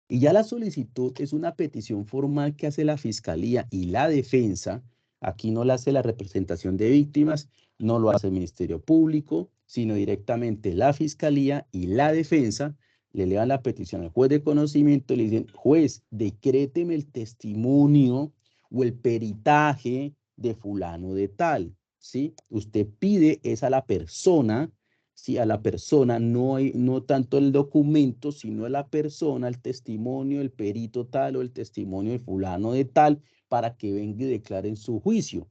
Y ya la solicitud es una petición formal que hace la Fiscalía y la defensa. Aquí no la hace la representación de víctimas, no lo hace el Ministerio Público, sino directamente la Fiscalía y la defensa le elevan la petición al juez de conocimiento y le dicen, juez, decréteme el testimonio o el peritaje de fulano de tal. ¿sí? Usted pide es a la persona, ¿sí? A la persona, no tanto el documento, sino a la persona, el testimonio del perito tal o el testimonio del fulano de tal, para que venga y declare en su juicio,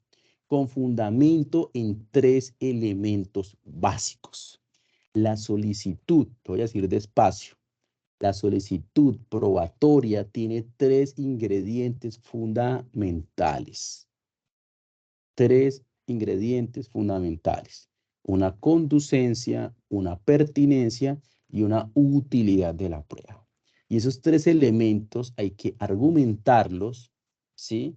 con fundamento en 3 elementos básicos. La solicitud, te voy a decir despacio, la solicitud probatoria tiene 3 ingredientes fundamentales. 3 ingredientes fundamentales: una conducencia, una pertinencia y una utilidad de la prueba. Y esos 3 elementos hay que argumentarlos, ¿sí?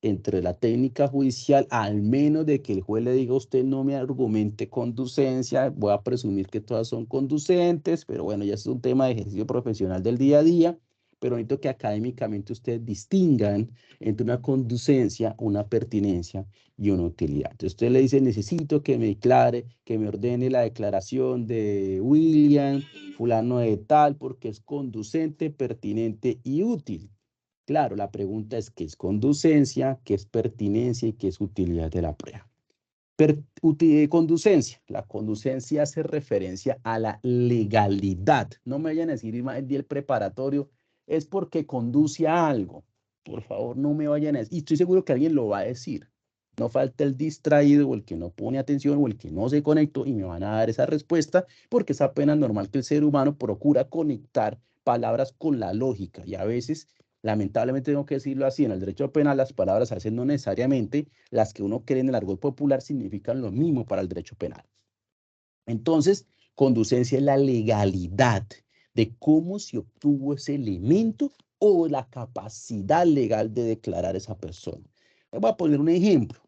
Entre la técnica judicial, al menos de que el juez le diga a usted no me argumente conducencia, voy a presumir que todas son conducentes, pero bueno, ya es un tema de ejercicio profesional del día a día, pero necesito que académicamente ustedes distingan entre una conducencia, una pertinencia y una utilidad. Entonces usted le dice, necesito que me declare, que me ordene la declaración de William, fulano de tal, porque es conducente, pertinente y útil. Claro, la pregunta es qué es conducencia, qué es pertinencia y qué es utilidad de la prueba. Conducencia. La conducencia hace referencia a la legalidad. No me vayan a decir el preparatorio, es porque conduce a algo. Por favor, no me vayan a decir. Y estoy seguro que alguien lo va a decir. No falta el distraído o el que no pone atención o el que no se conectó y me van a dar esa respuesta porque es apenas normal que el ser humano procura conectar palabras con la lógica y a veces, lamentablemente tengo que decirlo así, en el derecho penal las palabras a veces no necesariamente las que uno cree en el argot popular significan lo mismo para el derecho penal. Entonces, conducencia es la legalidad de cómo se obtuvo ese elemento o la capacidad legal de declarar a esa persona. Voy a poner un ejemplo.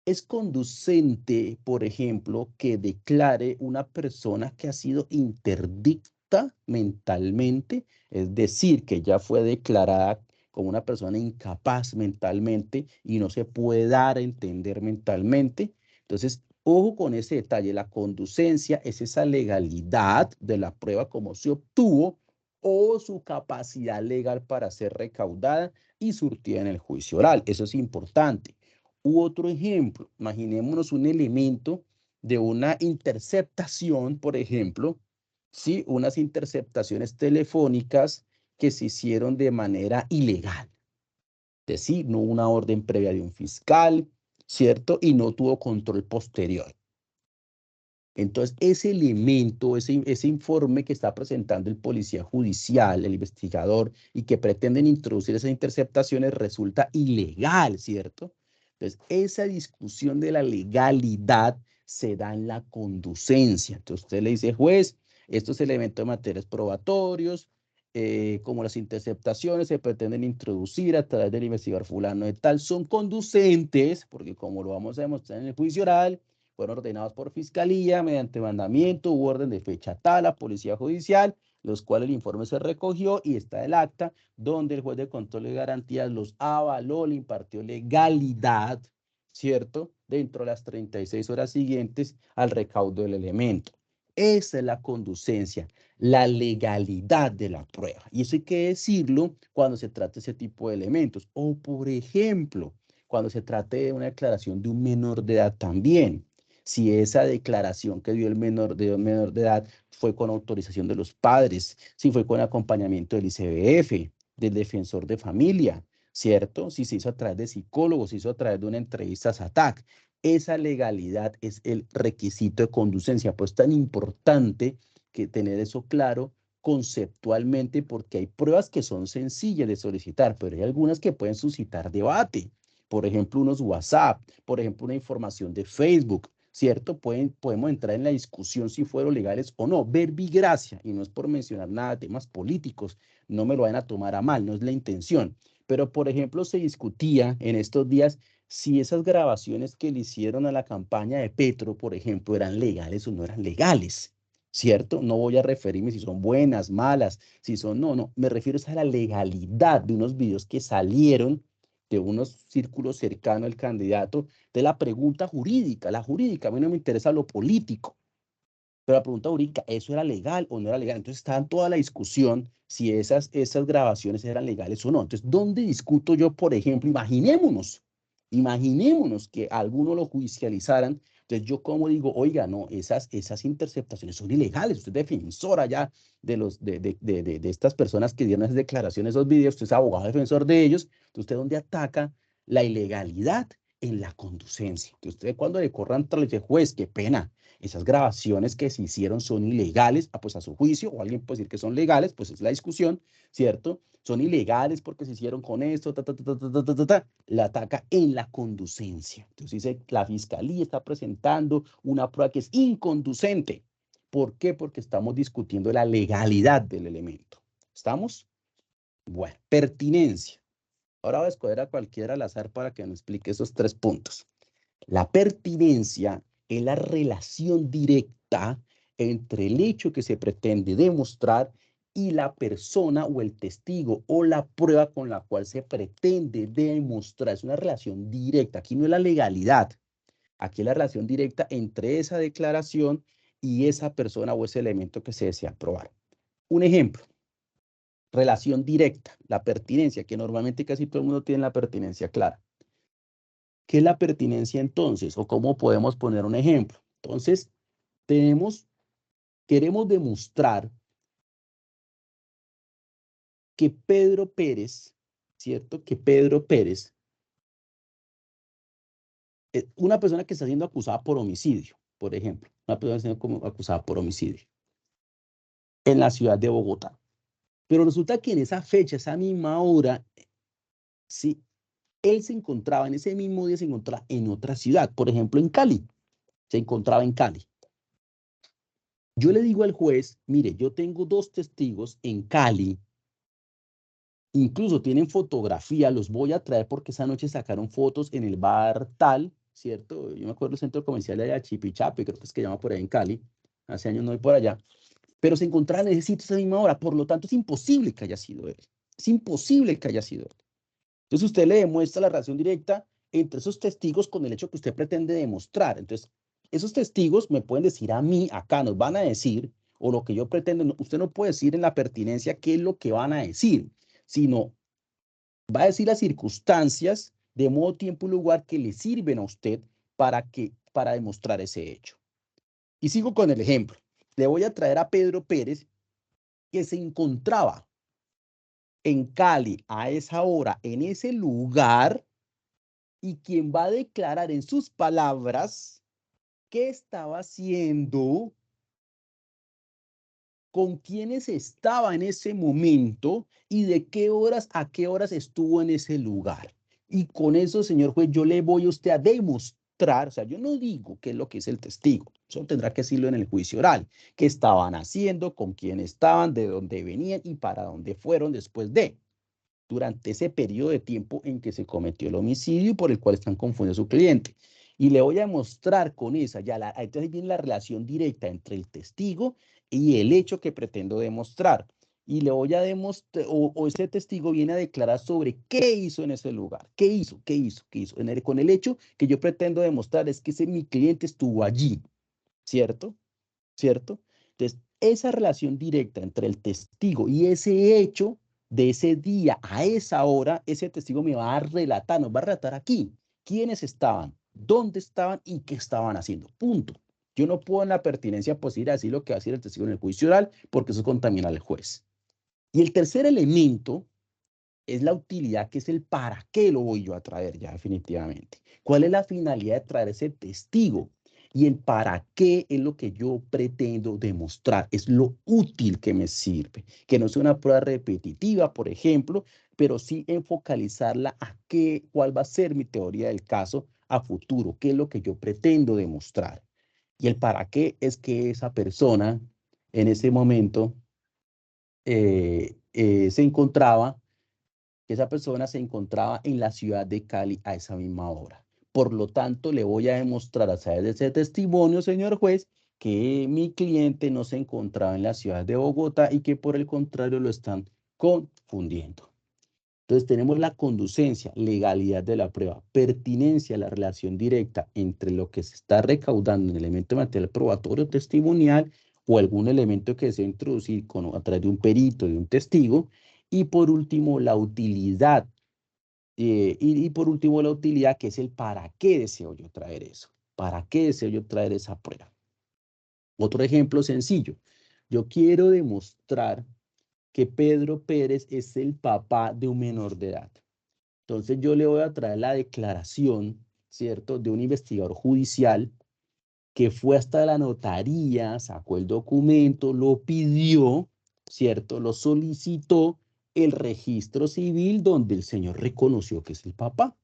Es conducente, por ejemplo, que declare una persona que ha sido interdicta mentalmente, es decir, que ya fue declarada como una persona incapaz mentalmente y no se puede dar a entender mentalmente. Entonces, ojo con ese detalle, la conducencia es esa legalidad de la prueba como se obtuvo o su capacidad legal para ser recaudada y surtida en el juicio oral. Eso es importante. U otro ejemplo, imaginémonos un elemento de una interceptación, por ejemplo, ¿sí? Unas interceptaciones telefónicas que se hicieron de manera ilegal. Es decir, no hubo una orden previa de un fiscal, ¿cierto? Y no tuvo control posterior. Entonces, ese elemento, ese informe que está presentando el policía judicial, el investigador, y que pretenden introducir esas interceptaciones resulta ilegal, ¿cierto? Entonces, esa discusión de la legalidad se da en la conducencia. Entonces, usted le dice, juez, estos elementos de materiales probatorios, como las interceptaciones, se pretenden introducir a través del investigador fulano de tal, son conducentes, porque como lo vamos a demostrar en el juicio oral, fueron ordenados por fiscalía mediante mandamiento u orden de fecha tal a policía judicial, los cuales el informe se recogió y está el acta donde el juez de control de garantías los avaló, le impartió legalidad, ¿cierto? Dentro de las 36 horas siguientes al recaudo del elemento. Esa es la conducencia, la legalidad de la prueba. Y eso hay que decirlo cuando se trata de ese tipo de elementos. O, por ejemplo, cuando se trate de una declaración de un menor de edad también. Si esa declaración que dio el menor de edad fue con autorización de los padres, si fue con acompañamiento del ICBF, del defensor de familia, ¿cierto? Si se hizo a través de psicólogos, se hizo a través de una entrevista a SATAC. Esa legalidad es el requisito de conducencia, pues es tan importante que tener eso claro conceptualmente porque hay pruebas que son sencillas de solicitar, pero hay algunas que pueden suscitar debate. Por ejemplo, unos WhatsApp, por ejemplo, una información de Facebook, ¿cierto? Podemos entrar en la discusión si fueron legales o no. Verbigracia, y no es por mencionar nada de temas políticos, no me lo van a tomar a mal, no es la intención. Pero, por ejemplo, se discutía en estos días si esas grabaciones que le hicieron a la campaña de Petro, por ejemplo, eran legales o no eran legales, ¿cierto? No voy a referirme si son buenas, malas, si son, no, me refiero a la legalidad de unos videos que salieron de unos círculos cercanos al candidato, de la pregunta jurídica. La jurídica, a mí no me interesa lo político, pero la pregunta jurídica, ¿eso era legal o no era legal? Entonces está en toda la discusión si esas grabaciones eran legales o no. Entonces, ¿dónde discuto yo, por ejemplo? Imaginémonos Imaginémonos que alguno lo judicializaran. Entonces yo como digo, oiga, no, esas interceptaciones son ilegales. Usted es defensora ya de estas personas que dieron esas declaraciones, esos videos, usted es abogado defensor de ellos. Entonces usted donde ataca la ilegalidad en la conducencia. Entonces usted cuando le corran tras el juez, qué pena, esas grabaciones que se hicieron son ilegales, pues a su juicio, o alguien puede decir que son legales, pues es la discusión, ¿cierto? Son ilegales porque se hicieron con esto, la ataca en la conducencia. Entonces dice, la fiscalía está presentando una prueba que es inconducente. ¿Por qué? Porque estamos discutiendo la legalidad del elemento. ¿Estamos? Bueno, pertinencia. Ahora voy a escoger a cualquiera al azar para que nos explique esos 3 puntos. La pertinencia es la relación directa entre el hecho que se pretende demostrar y la persona o el testigo o la prueba con la cual se pretende demostrar. Es una relación directa. Aquí no es la legalidad. Aquí es la relación directa entre esa declaración y esa persona o ese elemento que se desea probar. Un ejemplo. Relación directa, la pertinencia, que normalmente casi todo el mundo tiene la pertinencia clara. ¿Qué es la pertinencia entonces? ¿O cómo podemos poner un ejemplo? Entonces, queremos demostrar que Pedro Pérez, ¿cierto? Que Pedro Pérez, una persona que está siendo acusada por homicidio, por ejemplo, una persona siendo acusada por homicidio en la ciudad de Bogotá. Pero resulta que en esa fecha, esa misma hora, sí, él se encontraba, en ese mismo día se encontraba en otra ciudad, por ejemplo, en Cali. Se encontraba en Cali. Yo le digo al juez, mire, yo tengo 2 testigos en Cali, incluso tienen fotografía, los voy a traer porque esa noche sacaron fotos en el bar tal, ¿cierto? Yo me acuerdo del centro comercial de allá, Chipichape, creo que es que llama por ahí en Cali, hace años no voy por allá, pero se encontraban en ese sitio esa misma hora, por lo tanto es imposible que haya sido él, es imposible que haya sido él. Entonces usted le demuestra la relación directa entre esos testigos con el hecho que usted pretende demostrar. Entonces, esos testigos me pueden decir a mí, acá nos van a decir, o lo que yo pretendo, usted no puede decir en la pertinencia qué es lo que van a decir, sino va a decir las circunstancias de modo, tiempo y lugar que le sirven a usted para demostrar ese hecho. Y sigo con el ejemplo. Le voy a traer a Pedro Pérez, que se encontraba en Cali a esa hora, en ese lugar, y quien va a declarar en sus palabras qué estaba haciendo, con quiénes estaba en ese momento y de qué horas a qué horas estuvo en ese lugar. Y con eso, señor juez, yo le voy a usted a demostrar, o sea, yo no digo qué es lo que es el testigo, eso tendrá que decirlo en el juicio oral, qué estaban haciendo, con quién estaban, de dónde venían y para dónde fueron después de, durante ese periodo de tiempo en que se cometió el homicidio por el cual están confundiendo a su cliente. Y le voy a mostrar con esa, entonces viene la relación directa entre el testigo y el hecho que pretendo demostrar. Y le voy a demostrar, o ese testigo viene a declarar sobre qué hizo en ese lugar, qué hizo. Con el hecho que yo pretendo demostrar es que mi cliente estuvo allí, ¿cierto? Entonces, esa relación directa entre el testigo y ese hecho de ese día a esa hora, ese testigo me va a relatar, nos va a relatar aquí quiénes estaban, dónde estaban y qué estaban haciendo. Punto. Yo no puedo en la pertinencia pues ir a decir lo que va a decir el testigo en el juicio oral porque eso contamina al juez. Y el tercer elemento es la utilidad, que es el para qué lo voy yo a traer ya definitivamente. ¿Cuál es la finalidad de traer ese testigo? Y el para qué es lo que yo pretendo demostrar, es lo útil que me sirve, que no es una prueba repetitiva, por ejemplo, pero sí en focalizarla a cuál va a ser mi teoría del caso a futuro, qué es lo que yo pretendo demostrar. Y el para qué es que esa persona en ese momento esa persona se encontraba en la ciudad de Cali a esa misma hora. Por lo tanto, le voy a demostrar a través de ese testimonio, señor juez, que mi cliente no se encontraba en la ciudad de Bogotá y que por el contrario lo están confundiendo. Entonces tenemos la conducencia, legalidad de la prueba, pertinencia, la relación directa entre lo que se está recaudando en el elemento material probatorio testimonial o algún elemento que se introducir a través de un perito, de un testigo, y por último la utilidad Y por último, la utilidad, que es el para qué deseo yo traer eso. ¿Para qué deseo yo traer esa prueba? Otro ejemplo sencillo. Yo quiero demostrar que Pedro Pérez es el papá de un menor de edad. Entonces yo le voy a traer la declaración, ¿cierto?, de un investigador judicial que fue hasta la notaría, sacó el documento, lo pidió, ¿cierto?, lo solicitó, el registro civil donde el señor reconoció que es el papá.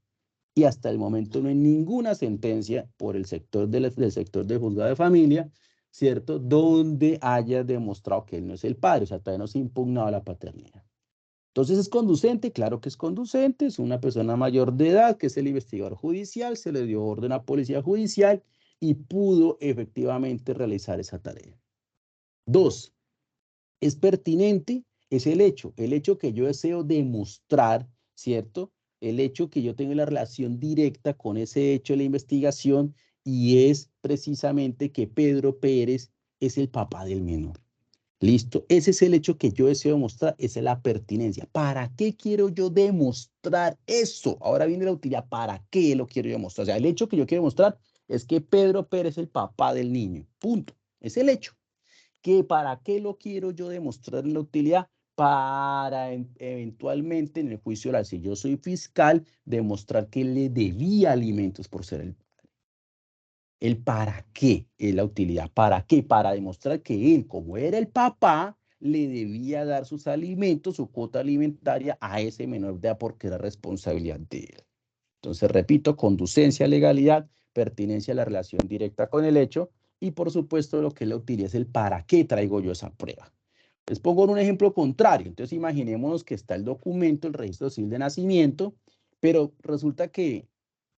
Y hasta el momento no hay ninguna sentencia por el sector del sector de juzgado de familia, ¿cierto?, donde haya demostrado que él no es el padre, o sea, todavía no se ha impugnado la paternidad. Entonces, ¿es conducente? Claro que es conducente, es una persona mayor de edad, que es el investigador judicial, se le dio orden a policía judicial y pudo efectivamente realizar esa tarea. 2, es pertinente, es el hecho que yo deseo demostrar, ¿cierto? El hecho que yo tengo la relación directa con ese hecho de la investigación y es precisamente que Pedro Pérez es el papá del menor. Listo, ese es el hecho que yo deseo demostrar, esa es la pertinencia. ¿Para qué quiero yo demostrar eso? Ahora viene la utilidad, ¿para qué lo quiero demostrar? O sea, el hecho que yo quiero demostrar es que Pedro Pérez es el papá del niño, punto. Es el hecho. ¿Para qué lo quiero yo demostrar en la utilidad? Para eventualmente en el juicio oral, si yo soy fiscal, demostrar que le debía alimentos por ser el para qué es la utilidad. ¿Para qué? Para demostrar que él, como era el papá, le debía dar sus alimentos, su cuota alimentaria a ese menor de edad porque era responsabilidad de él. Entonces, repito, conducencia, legalidad, pertinencia a la relación directa con el hecho y, por supuesto, lo que es la utilidad es el para qué traigo yo esa prueba. Les pongo un ejemplo contrario. Entonces, imaginémonos que está el documento, el registro civil de nacimiento, pero resulta que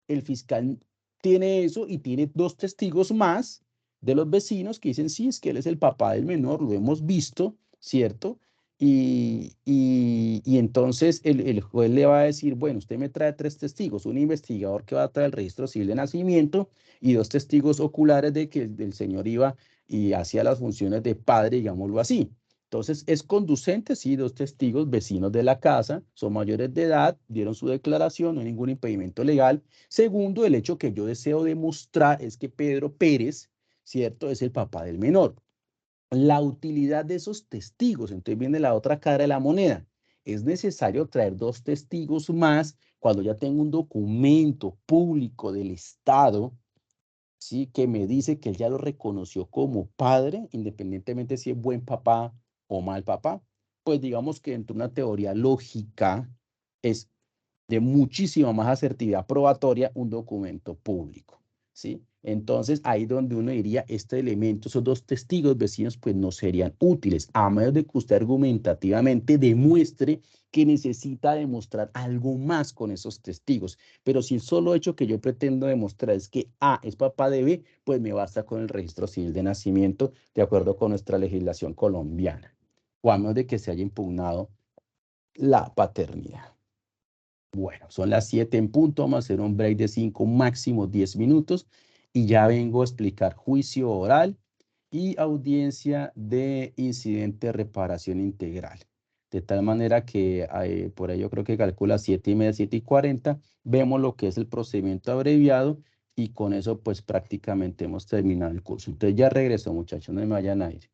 el fiscal tiene eso y tiene 2 testigos más de los vecinos que dicen, sí, es que él es el papá del menor, lo hemos visto, ¿cierto? Y entonces el juez le va a decir, bueno, usted me trae 3 testigos, un investigador que va a traer el registro civil de nacimiento y 2 testigos oculares de que el señor iba y hacía las funciones de padre, digámoslo así. Entonces, es conducente, sí, 2 testigos, vecinos de la casa, son mayores de edad, dieron su declaración, no hay ningún impedimento legal. Segundo, el hecho que yo deseo demostrar es que Pedro Pérez, ¿cierto?, es el papá del menor. La utilidad de esos testigos, entonces viene la otra cara de la moneda. Es necesario traer 2 testigos más cuando ya tengo un documento público del Estado, ¿sí?, que me dice que él ya lo reconoció como padre, independientemente si es buen papá o mal papá. Pues digamos que dentro de una teoría lógica es de muchísima más asertividad probatoria un documento público, ¿sí? Entonces, ahí donde uno diría, este elemento, esos 2 testigos vecinos, pues no serían útiles, a menos de que usted argumentativamente demuestre que necesita demostrar algo más con esos testigos. Pero si el solo hecho que yo pretendo demostrar es que A es papá de B, pues me basta con el registro civil de nacimiento, de acuerdo con nuestra legislación colombiana, o a menos de que se haya impugnado la paternidad. Bueno, son las 7 en punto, vamos a hacer un break de 5, máximo 10 minutos y ya vengo a explicar juicio oral y audiencia de incidente de reparación integral. De tal manera que por ahí yo creo que calcula 7:30, 7:40, vemos lo que es el procedimiento abreviado y con eso pues prácticamente hemos terminado el curso. Entonces ya regreso, muchachos, no me vayan a ir.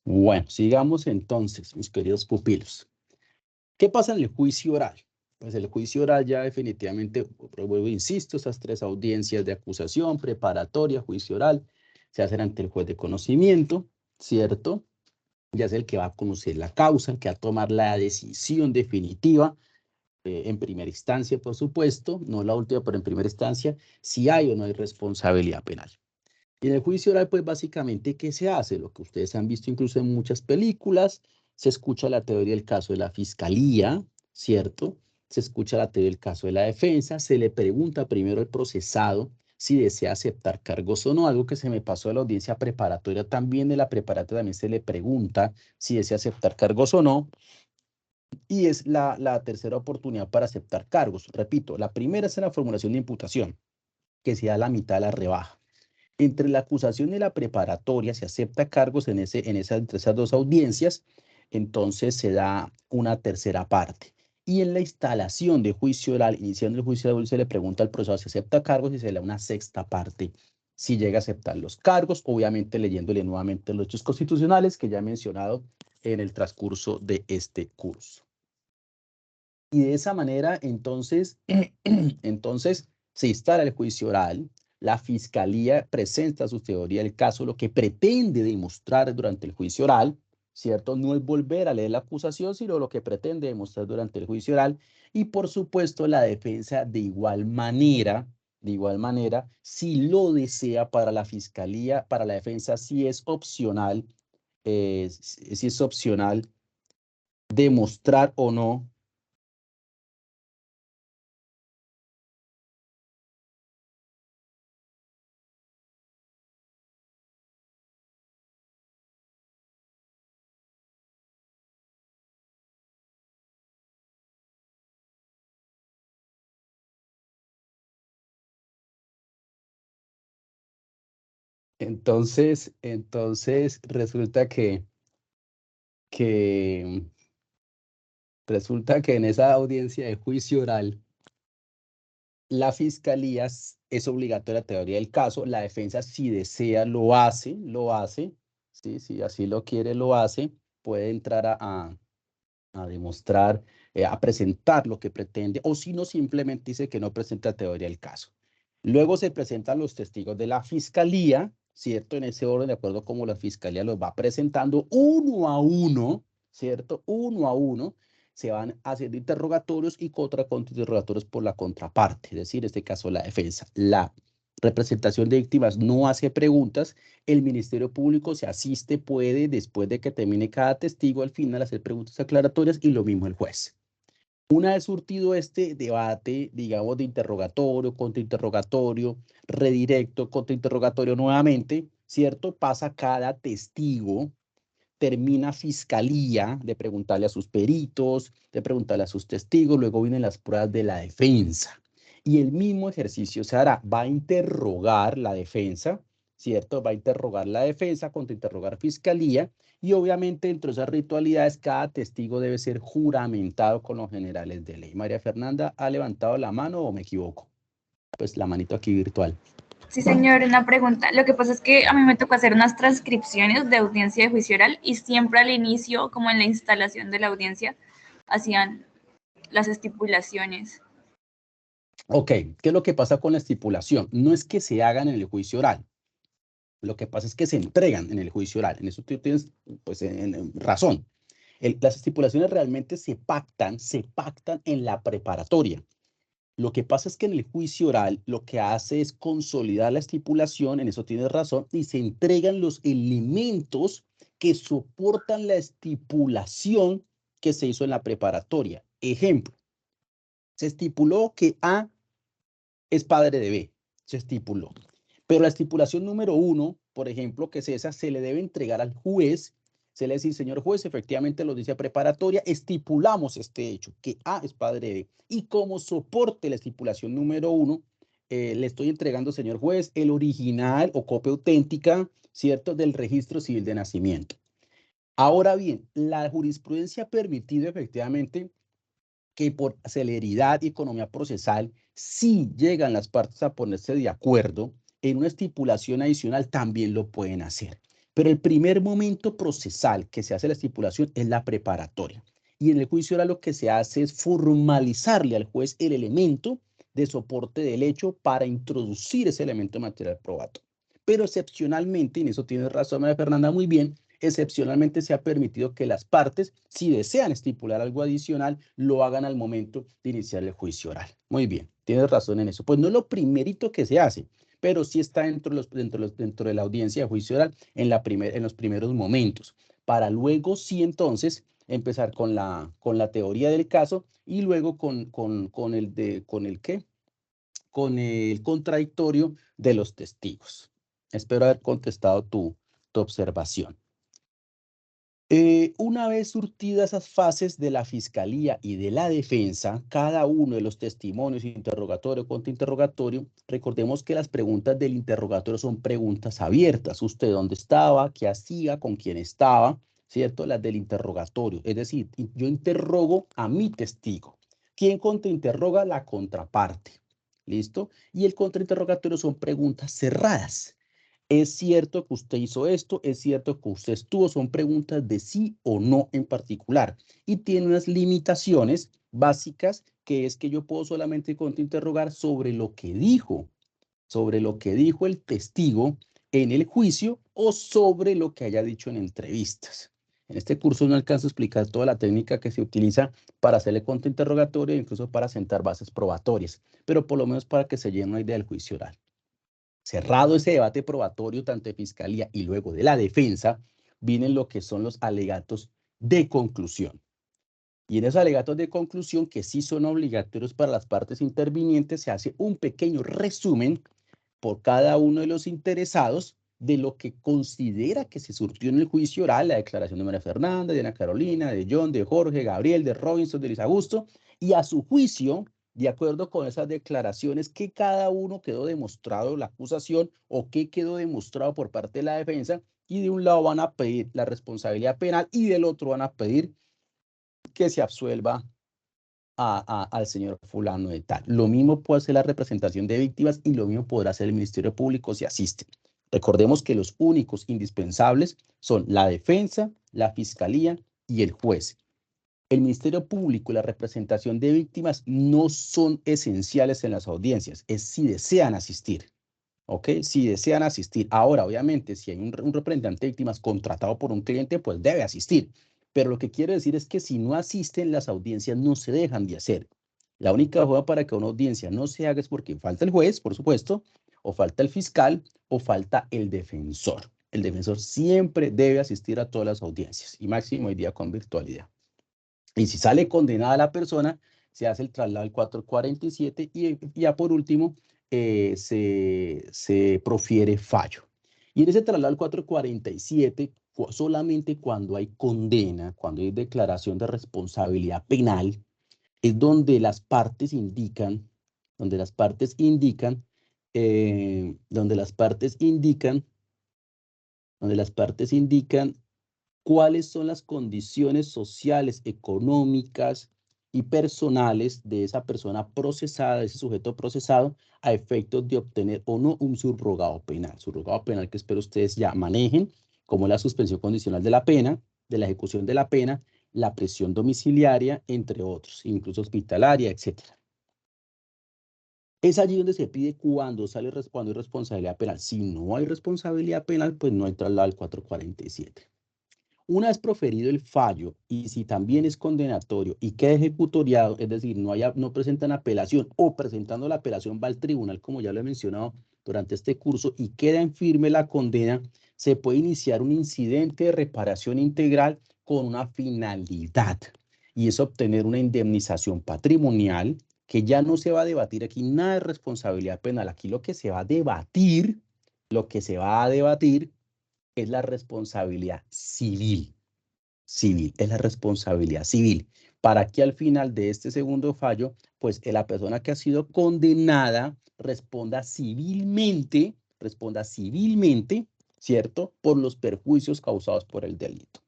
Bueno, sigamos entonces, mis queridos pupilos. ¿Qué pasa en el juicio oral? Pues el juicio oral ya definitivamente, vuelvo, insisto, esas tres audiencias de acusación, preparatoria, juicio oral, se hacen ante el juez de conocimiento, ¿cierto? Ya es el que va a conocer la causa, el que va a tomar la decisión definitiva, en primera instancia, por supuesto, no la última, pero en primera instancia, si hay o no hay responsabilidad penal. Y en el juicio oral, pues básicamente, ¿qué se hace? Lo que ustedes han visto incluso en muchas películas, se escucha la teoría del caso de la fiscalía, ¿cierto? Se escucha la teoría del caso de la defensa, se le pregunta primero al procesado si desea aceptar cargos o no, algo que se me pasó de la audiencia preparatoria también, de la preparatoria también se le pregunta si desea aceptar cargos o no, y es la tercera oportunidad para aceptar cargos. Repito, la primera es en la formulación de imputación, que se da la mitad de la rebaja. Entre la acusación y la preparatoria se acepta cargos entre esas dos audiencias, entonces se da una tercera parte. Y en la instalación de juicio oral, iniciando el juicio oral, se le pregunta al procesador si acepta cargos y se le da una sexta parte si llega a aceptar los cargos, obviamente leyéndole nuevamente los hechos constitucionales que ya he mencionado en el transcurso de este curso. Y de esa manera, entonces, se instala el juicio oral, la fiscalía presenta su teoría del caso, lo que pretende demostrar durante el juicio oral, ¿cierto? No es volver a leer la acusación, sino lo que pretende demostrar durante el juicio oral. Y por supuesto, la defensa de igual manera, si lo desea para la fiscalía, para la defensa, si es opcional demostrar o no Entonces resulta que en esa audiencia de juicio oral, la fiscalía es obligatoria la teoría del caso, la defensa si desea lo hace, ¿sí? Si así lo quiere lo hace, puede entrar a demostrar, a presentar lo que pretende, o si no, simplemente dice que no presenta teoría del caso. Luego se presentan los testigos de la fiscalía, ¿cierto? En ese orden, de acuerdo a cómo la fiscalía los va presentando uno a uno, ¿cierto? Uno a uno, se van haciendo interrogatorios y contrainterrogatorios por la contraparte, es decir, en este caso la defensa. La representación de víctimas no hace preguntas, el Ministerio Público se asiste, puede, después de que termine cada testigo, al final hacer preguntas aclaratorias y lo mismo el juez. Una vez surtido este debate, digamos, de interrogatorio, contrainterrogatorio, redirecto, contrainterrogatorio nuevamente, ¿cierto? Pasa cada testigo, termina fiscalía de preguntarle a sus peritos, de preguntarle a sus testigos, luego vienen las pruebas de la defensa. Y el mismo ejercicio se hará, va a interrogar la defensa, ¿cierto? Va a interrogar la defensa, contrainterrogar fiscalía, y obviamente dentro de esas ritualidades cada testigo debe ser juramentado con los generales de ley. María Fernanda, ¿ha levantado la mano o me equivoco? Pues la manito aquí virtual. Sí, señor, una pregunta. Lo que pasa es que a mí me tocó hacer unas transcripciones de audiencia de juicio oral y siempre al inicio, como en la instalación de la audiencia, hacían las estipulaciones. Ok, ¿qué es lo que pasa con la estipulación? No es que se hagan en el juicio oral. Lo que pasa es que se entregan en el juicio oral. En eso tú tienes pues, razón. Las estipulaciones realmente se pactan en la preparatoria. Lo que pasa es que en el juicio oral lo que hace es consolidar la estipulación, en eso tienes razón, y se entregan los elementos que soportan la estipulación que se hizo en la preparatoria. Ejemplo, se estipuló que A es padre de B, se estipuló. Pero la estipulación número 1, por ejemplo, que es esa, se le debe entregar al juez. Se le dice, señor juez, efectivamente lo dice preparatoria, estipulamos este hecho, que A es padre de B. Y como soporte la estipulación número 1, le estoy entregando, señor juez, el original o copia auténtica, ¿cierto?, del registro civil de nacimiento. Ahora bien, la jurisprudencia ha permitido efectivamente que por celeridad y economía procesal, si llegan las partes a ponerse de acuerdo en una estipulación adicional, también lo pueden hacer. Pero el primer momento procesal que se hace la estipulación es la preparatoria. Y en el juicio oral lo que se hace es formalizarle al juez el elemento de soporte del hecho para introducir ese elemento material probatorio. Pero excepcionalmente, y en eso tiene razón María Fernanda muy bien, excepcionalmente se ha permitido que las partes, si desean estipular algo adicional, lo hagan al momento de iniciar el juicio oral. Muy bien, tienes razón en eso. Pues no es lo primerito que se hace, pero sí está dentro de la audiencia de juicio oral en los primeros momentos, para luego sí entonces empezar con la teoría del caso y luego con el contradictorio de los testigos. Espero haber contestado tu observación. Una vez surtidas esas fases de la fiscalía y de la defensa, cada uno de los testimonios, interrogatorio, contrainterrogatorio, recordemos que las preguntas del interrogatorio son preguntas abiertas. ¿Usted dónde estaba? ¿Qué hacía? ¿Con quién estaba? ¿Cierto? Las del interrogatorio. Es decir, yo interrogo a mi testigo. ¿Quién contrainterroga? La contraparte. ¿Listo? Y el contrainterrogatorio son preguntas cerradas. ¿Es cierto que usted hizo esto? ¿Es cierto que usted estuvo? Son preguntas de sí o no en particular. Y tiene unas limitaciones básicas, que es que yo puedo solamente contrainterrogar sobre lo que dijo el testigo en el juicio o sobre lo que haya dicho en entrevistas. En este curso no alcanzo a explicar toda la técnica que se utiliza para hacerle contrainterrogatorio e incluso para sentar bases probatorias, pero por lo menos para que se llene una idea del juicio oral. Cerrado ese debate probatorio tanto de fiscalía y luego de la defensa, vienen lo que son los alegatos de conclusión. Y en esos alegatos de conclusión, que sí son obligatorios para las partes intervinientes, se hace un pequeño resumen por cada uno de los interesados de lo que considera que se surtió en el juicio oral, la declaración de María Fernanda, de Ana Carolina, de John, de Jorge, Gabriel, de Robinson, de Luis Augusto, y a su juicio, de acuerdo con esas declaraciones, que cada uno quedó demostrado la acusación o qué quedó demostrado por parte de la defensa, y de un lado van a pedir la responsabilidad penal y del otro van a pedir que se absuelva al señor fulano de tal. Lo mismo puede hacer la representación de víctimas y lo mismo podrá hacer el Ministerio Público si asiste. Recordemos que los únicos indispensables son la defensa, la fiscalía y el juez. El Ministerio Público y la representación de víctimas no son esenciales en las audiencias, es si desean asistir. ¿Ok? Si desean asistir. Ahora, obviamente, si hay un representante de víctimas contratado por un cliente, pues debe asistir. Pero lo que quiero decir es que si no asisten, las audiencias no se dejan de hacer. La única forma para que una audiencia no se haga es porque falta el juez, por supuesto, o falta el fiscal, o falta el defensor. El defensor siempre debe asistir a todas las audiencias, y máximo hoy día con virtualidad. Y si sale condenada la persona, se hace el traslado al 447 y ya por último se profiere fallo. Y en ese traslado al 447, solamente cuando hay condena, cuando hay declaración de responsabilidad penal, es donde las partes indican, cuáles son las condiciones sociales, económicas y personales de esa persona procesada, de ese sujeto procesado, a efectos de obtener o no un subrogado penal. Subrogado penal que espero ustedes ya manejen, como la suspensión condicional de la pena, de la ejecución de la pena, la prisión domiciliaria, entre otros, incluso hospitalaria, etc. Es allí donde se pide cuando hay responsabilidad penal. Si no hay responsabilidad penal, pues no hay traslado al 447. Una vez proferido el fallo y si también es condenatorio y queda ejecutoriado, es decir, no presentan apelación o presentando la apelación va al tribunal, como ya lo he mencionado durante este curso, y queda en firme la condena, se puede iniciar un incidente de reparación integral con una finalidad, y es obtener una indemnización patrimonial, que ya no se va a debatir aquí nada de responsabilidad penal. Aquí lo que se va a debatir es la responsabilidad civil. Es la responsabilidad civil. Para que al final de este segundo fallo, pues la persona que ha sido condenada responda civilmente, ¿cierto? Por los perjuicios causados por el delito.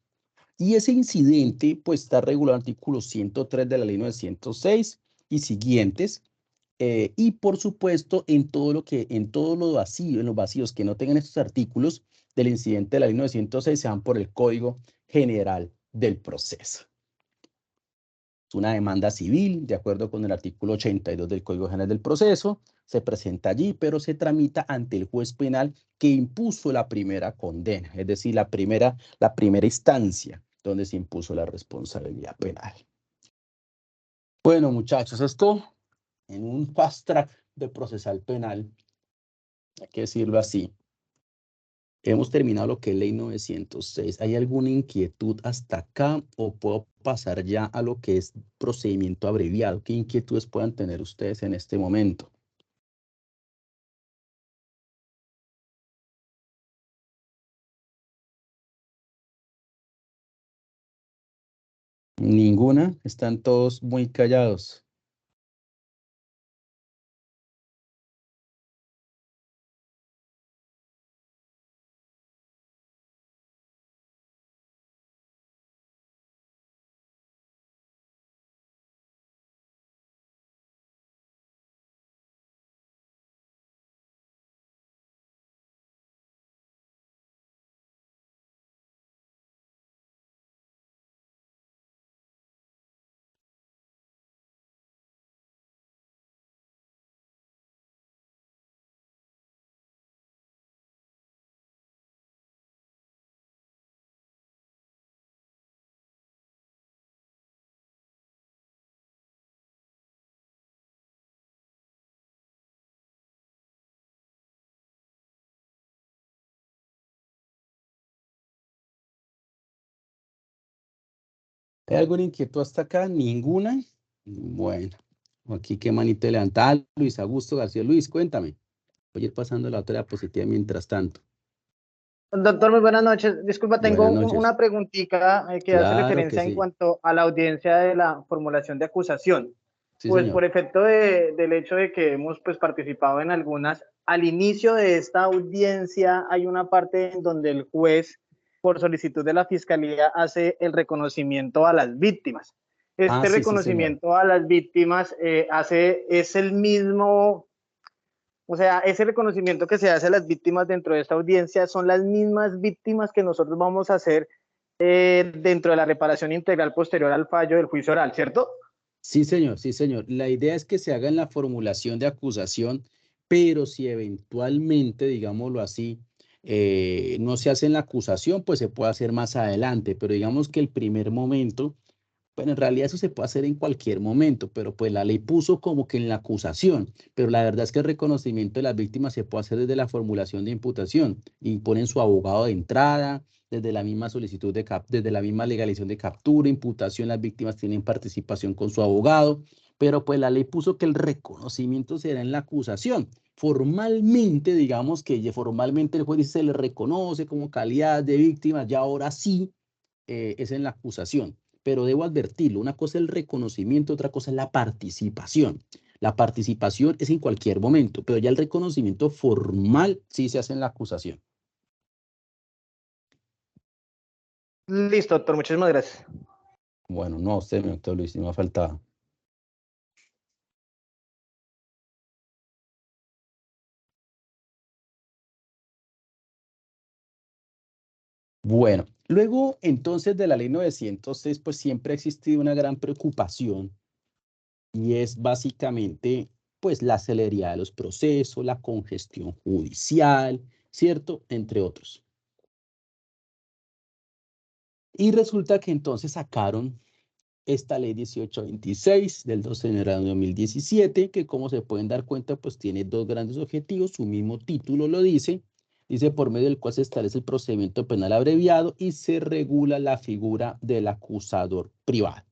Y ese incidente, pues está regulado en el artículo 103 de la Ley 906 y siguientes. Y por supuesto, en los vacíos que no tengan estos artículos, del incidente de la ley 906 se van por el Código General del Proceso. Es una demanda civil, de acuerdo con el artículo 82 del Código General del Proceso, se presenta allí, pero se tramita ante el juez penal que impuso la primera condena, es decir, la primera instancia donde se impuso la responsabilidad penal. Bueno, muchachos, esto en un fast track de procesal penal, hay que decirlo así, hemos terminado lo que es ley 906. ¿Hay alguna inquietud hasta acá o puedo pasar ya a lo que es procedimiento abreviado? ¿Qué inquietudes puedan tener ustedes en este momento? ¿Ninguna? Están todos muy callados. ¿Hay alguna inquietud hasta acá? ¿Ninguna? Bueno, aquí qué manito levanta. Ah, Luis Augusto García. Luis, cuéntame. Voy a ir pasando la otra diapositiva mientras tanto. Doctor, muy buenas noches. Disculpa, tengo Buenas noches. una preguntita que hace Claro que referencia en sí. cuanto a la audiencia de la formulación de acusación. Sí, Pues señor. por efecto del hecho de que hemos pues participado en algunas, al inicio de esta audiencia hay una parte en donde el juez, por solicitud de la fiscalía, hace el reconocimiento a las víctimas. Este Sí, reconocimiento a las víctimas es el mismo. O sea, ese reconocimiento que se hace a las víctimas dentro de esta audiencia son las mismas víctimas que nosotros vamos a hacer dentro de la reparación integral posterior al fallo del juicio oral, ¿cierto? Sí, señor, sí, señor. La idea es que se haga en la formulación de acusación, pero si eventualmente, digámoslo así, no se hace en la acusación, pues se puede hacer más adelante, pero digamos que el primer momento, bueno, en realidad eso se puede hacer en cualquier momento, pero pues la ley puso como que en la acusación, pero la verdad es que el reconocimiento de las víctimas se puede hacer desde la formulación de imputación, y ponen su abogado de entrada, desde la misma solicitud desde la misma legalización de captura, imputación, las víctimas tienen participación con su abogado, pero pues la ley puso que el reconocimiento será en la acusación. Formalmente, digamos que formalmente el juez dice, se le reconoce como calidad de víctima, ya ahora sí es en la acusación. Pero debo advertirlo, una cosa es el reconocimiento, otra cosa es la participación. La participación es en cualquier momento, pero ya el reconocimiento formal sí se hace en la acusación. Listo, doctor, muchísimas gracias. Bueno, no, usted, doctor Luis, me ha faltado. Bueno, luego entonces de la ley 906, pues siempre ha existido una gran preocupación y es básicamente pues la celeridad de los procesos, la congestión judicial, ¿cierto? Entre otros. Y resulta que entonces sacaron esta ley 1826 del 12 de enero de 2017, que como se pueden dar cuenta, pues tiene dos grandes objetivos, su mismo título lo dice por medio del cual se establece el procedimiento penal abreviado y se regula la figura del acusador privado,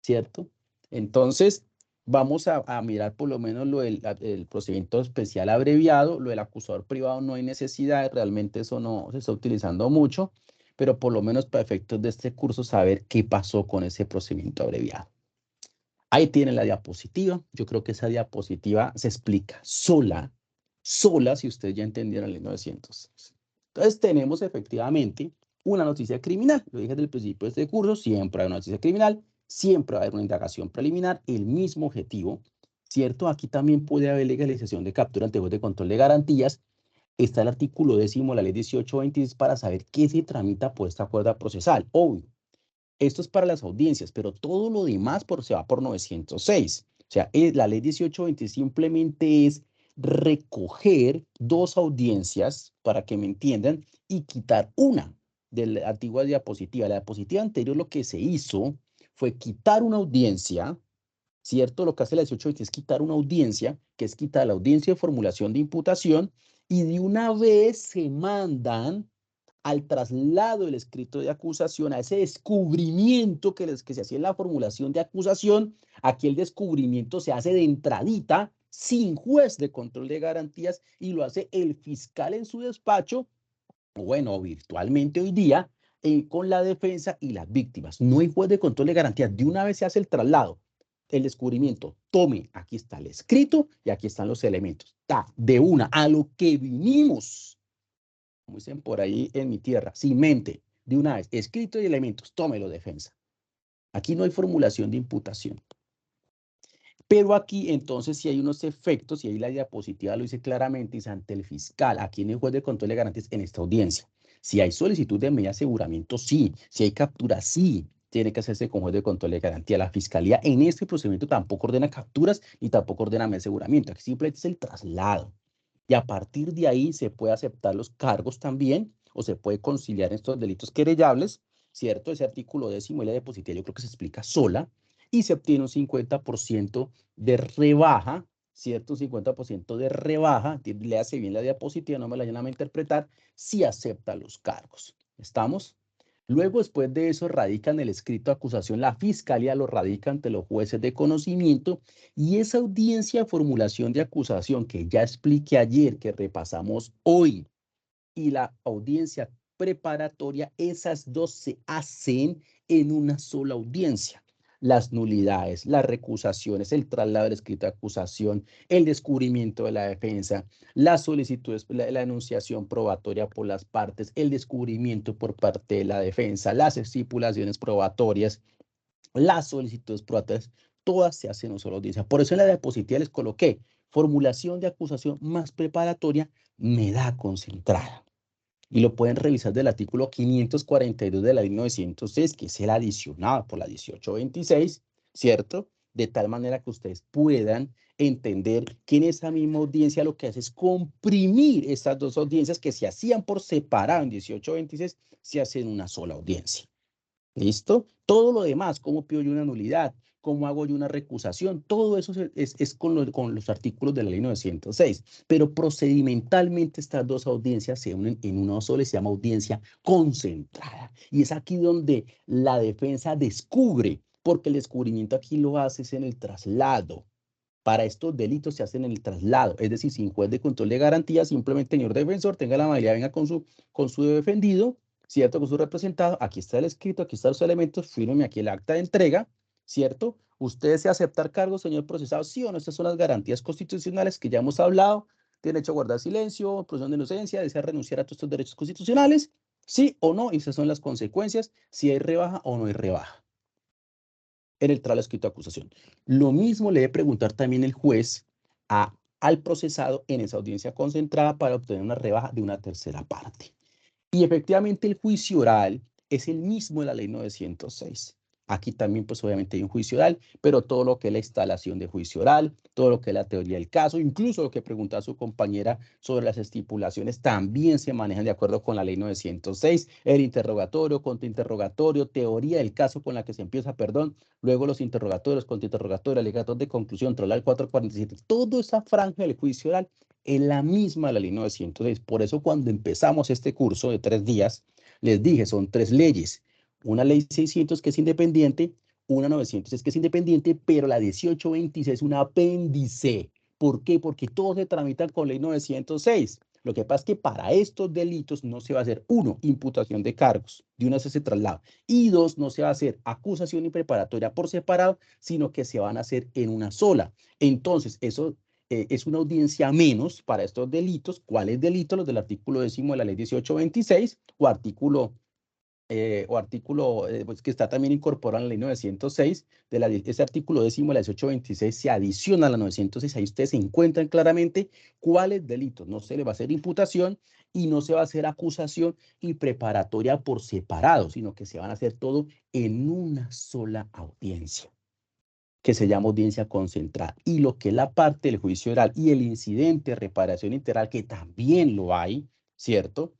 ¿cierto? Entonces, vamos a mirar por lo menos el procedimiento especial abreviado, lo del acusador privado no hay necesidad, realmente eso no se está utilizando mucho, pero por lo menos para efectos de este curso saber qué pasó con ese procedimiento abreviado. Ahí tienen la diapositiva, yo creo que esa diapositiva se explica sola, si ustedes ya entendieron la ley 906. Entonces tenemos efectivamente una noticia criminal, lo dije desde el principio de este curso, siempre hay una noticia criminal, siempre va a haber una indagación preliminar, el mismo objetivo, ¿cierto? Aquí también puede haber legalización de captura ante juez de control de garantías, está el artículo 10 de la ley 1826 para saber qué se tramita por esta cuerda procesal. Obvio, esto es para las audiencias, pero todo lo demás se va por 906. O sea, la ley 1820 simplemente es recoger dos audiencias, para que me entiendan, y quitar una de la antigua diapositiva. La diapositiva anterior lo que se hizo fue quitar una audiencia, ¿cierto? Lo que hace la 1820 es quitar una audiencia, que es quitar la audiencia de formulación de imputación, y de una vez se mandan al traslado del escrito de acusación, a ese descubrimiento que se hacía en la formulación de acusación. Aquí el descubrimiento se hace de entradita, sin juez de control de garantías, y lo hace el fiscal en su despacho, o bueno, virtualmente hoy día, con la defensa y las víctimas. No hay juez de control de garantías, de una vez se hace el traslado, el descubrimiento. Tome, aquí está el escrito y aquí están los elementos. De una, a lo que vinimos, como dicen por ahí en mi tierra, sin mente, de una vez, escrito y elementos, tómelo, defensa. Aquí no hay formulación de imputación. Pero aquí, entonces, si hay unos efectos, y ahí la diapositiva lo dice claramente, es ante el fiscal, aquí en el juez de control de garantías, en esta audiencia. Si hay solicitud de medida de aseguramiento, sí. Si hay captura, sí. Tiene que hacerse con juez de control de garantía. La fiscalía en este procedimiento tampoco ordena capturas y tampoco ordena medida de aseguramiento. Aquí simplemente es el traslado. Y a partir de ahí se puede aceptar los cargos también, o se puede conciliar estos delitos querellables, ¿cierto? Ese artículo 10 de la diapositiva yo creo que se explica sola, y se obtiene un 50% de rebaja, ¿cierto? Un 50% de rebaja, le hace bien la diapositiva, no me la vayan a malinterpretar, si acepta los cargos. ¿Estamos? Luego, después de eso, radican el escrito de acusación, la fiscalía lo radica ante los jueces de conocimiento, y esa audiencia de formulación de acusación que ya expliqué ayer, que repasamos hoy, y la audiencia preparatoria, esas dos se hacen en una sola audiencia. Las nulidades, las recusaciones, el traslado del escrito de acusación, el descubrimiento de la defensa, las solicitudes, la enunciación probatoria por las partes, el descubrimiento por parte de la defensa, las estipulaciones probatorias, las solicitudes probatorias, todas se hacen en una sola audiencia. Por eso en la diapositiva les coloqué formulación de acusación más preparatoria, medida concentrada. Y lo pueden revisar del artículo 542 de la ley 906, que es el adicionado por la 1826, ¿cierto? De tal manera que ustedes puedan entender que en esa misma audiencia lo que hace es comprimir estas dos audiencias que se hacían por separado en 1826, se hacen en una sola audiencia. ¿Listo? Todo lo demás, cómo pido yo una nulidad, cómo hago yo una recusación, todo eso es con los artículos de la ley 906. Pero procedimentalmente estas dos audiencias se unen en una sola y se llama audiencia concentrada. Y es aquí donde la defensa descubre, porque el descubrimiento aquí lo haces en el traslado. Para estos delitos se hacen en el traslado, es decir, sin juez de control de garantía, simplemente, señor defensor, tenga la amabilidad, venga con su defendido, ¿cierto? Con su representado, aquí está el escrito, aquí están los elementos, fírmeme aquí el acta de entrega, ¿cierto? Usted desea aceptar cargos, señor procesado, sí o no, estas son las garantías constitucionales que ya hemos hablado, tiene derecho a guardar silencio, presunción de inocencia, desea renunciar a todos estos derechos constitucionales, sí o no, y esas son las consecuencias, si hay rebaja o no hay rebaja en el traslado escrito de acusación. Lo mismo le debe preguntar también el juez al procesado en esa audiencia concentrada para obtener una rebaja de una tercera parte. Y efectivamente el juicio oral es el mismo de la ley 906. Aquí también, pues obviamente hay un juicio oral, pero todo lo que es la instalación de juicio oral, todo lo que es la teoría del caso, incluso lo que preguntaba su compañera sobre las estipulaciones, también se manejan de acuerdo con la ley 906. El interrogatorio, contrainterrogatorio, teoría del caso con la que se empieza, luego los interrogatorios, contrainterrogatorio, alegatos de conclusión, tribunal 447, toda esa franja del juicio oral es la misma de la ley 906. Por eso cuando empezamos este curso de 3 días, les dije, son 3 leyes. Una ley 600 que es independiente, una 906 que es independiente, pero la 1826 es un apéndice. ¿Por qué? Porque todos se tramitan con ley 906. Lo que pasa es que para estos delitos no se va a hacer, 1, imputación de cargos, de una vez ese traslado, y 2, no se va a hacer acusación y preparatoria por separado, sino que se van a hacer en una sola. Entonces, eso es una audiencia menos para estos delitos. ¿Cuáles delitos? Los del artículo 10 de la ley 1826 o artículo o artículo pues, que está también incorporado en la ley 906, ese artículo 10º de la 1826 se adiciona a la 906, ahí ustedes encuentran claramente cuáles delitos no se le va a hacer imputación y no se va a hacer acusación y preparatoria por separado, sino que se van a hacer todo en una sola audiencia, que se llama audiencia concentrada. Y lo que es la parte del juicio oral y el incidente de reparación integral, que también lo hay, ¿cierto?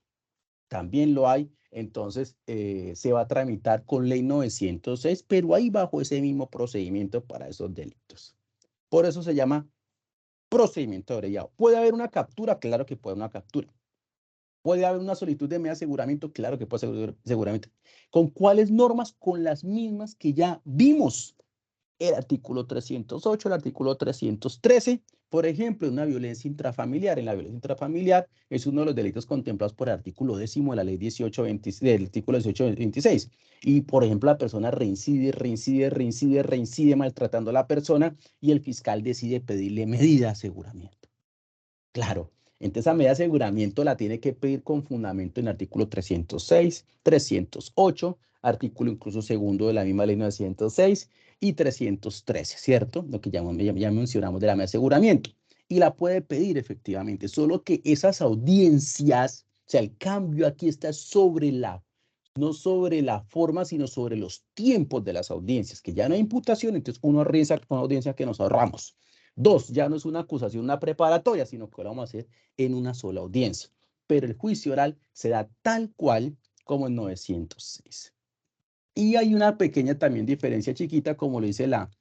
También lo hay, entonces se va a tramitar con ley 906, pero ahí bajo ese mismo procedimiento para esos delitos. Por eso se llama procedimiento abreviado. ¿Puede haber una captura? Claro que puede haber una captura. ¿Puede haber una solicitud de medida de aseguramiento? Claro que puede haber aseguramiento. ¿Con cuáles normas? Con las mismas que ya vimos. El artículo 308, el artículo 313, por ejemplo, una violencia intrafamiliar. En la violencia intrafamiliar es uno de los delitos contemplados por el artículo 10º de la ley 1826, del artículo 1826. Y, por ejemplo, la persona reincide maltratando a la persona y el fiscal decide pedirle medida de aseguramiento. Claro, entonces esa medida de aseguramiento la tiene que pedir con fundamento en el artículo 306, 308, artículo incluso segundo de la misma ley 906 y 313, ¿cierto? Lo que ya mencionamos de la medida de aseguramiento. Y la puede pedir efectivamente, solo que esas audiencias, o sea, el cambio aquí está sobre no sobre la forma, sino sobre los tiempos de las audiencias, que ya no hay imputación, entonces uno realiza una audiencia que nos ahorramos. 2, ya no es una acusación, una preparatoria, sino que lo vamos a hacer en una sola audiencia. Pero el juicio oral se da tal cual como en 906. Y hay una pequeña también diferencia chiquita, como lo dice la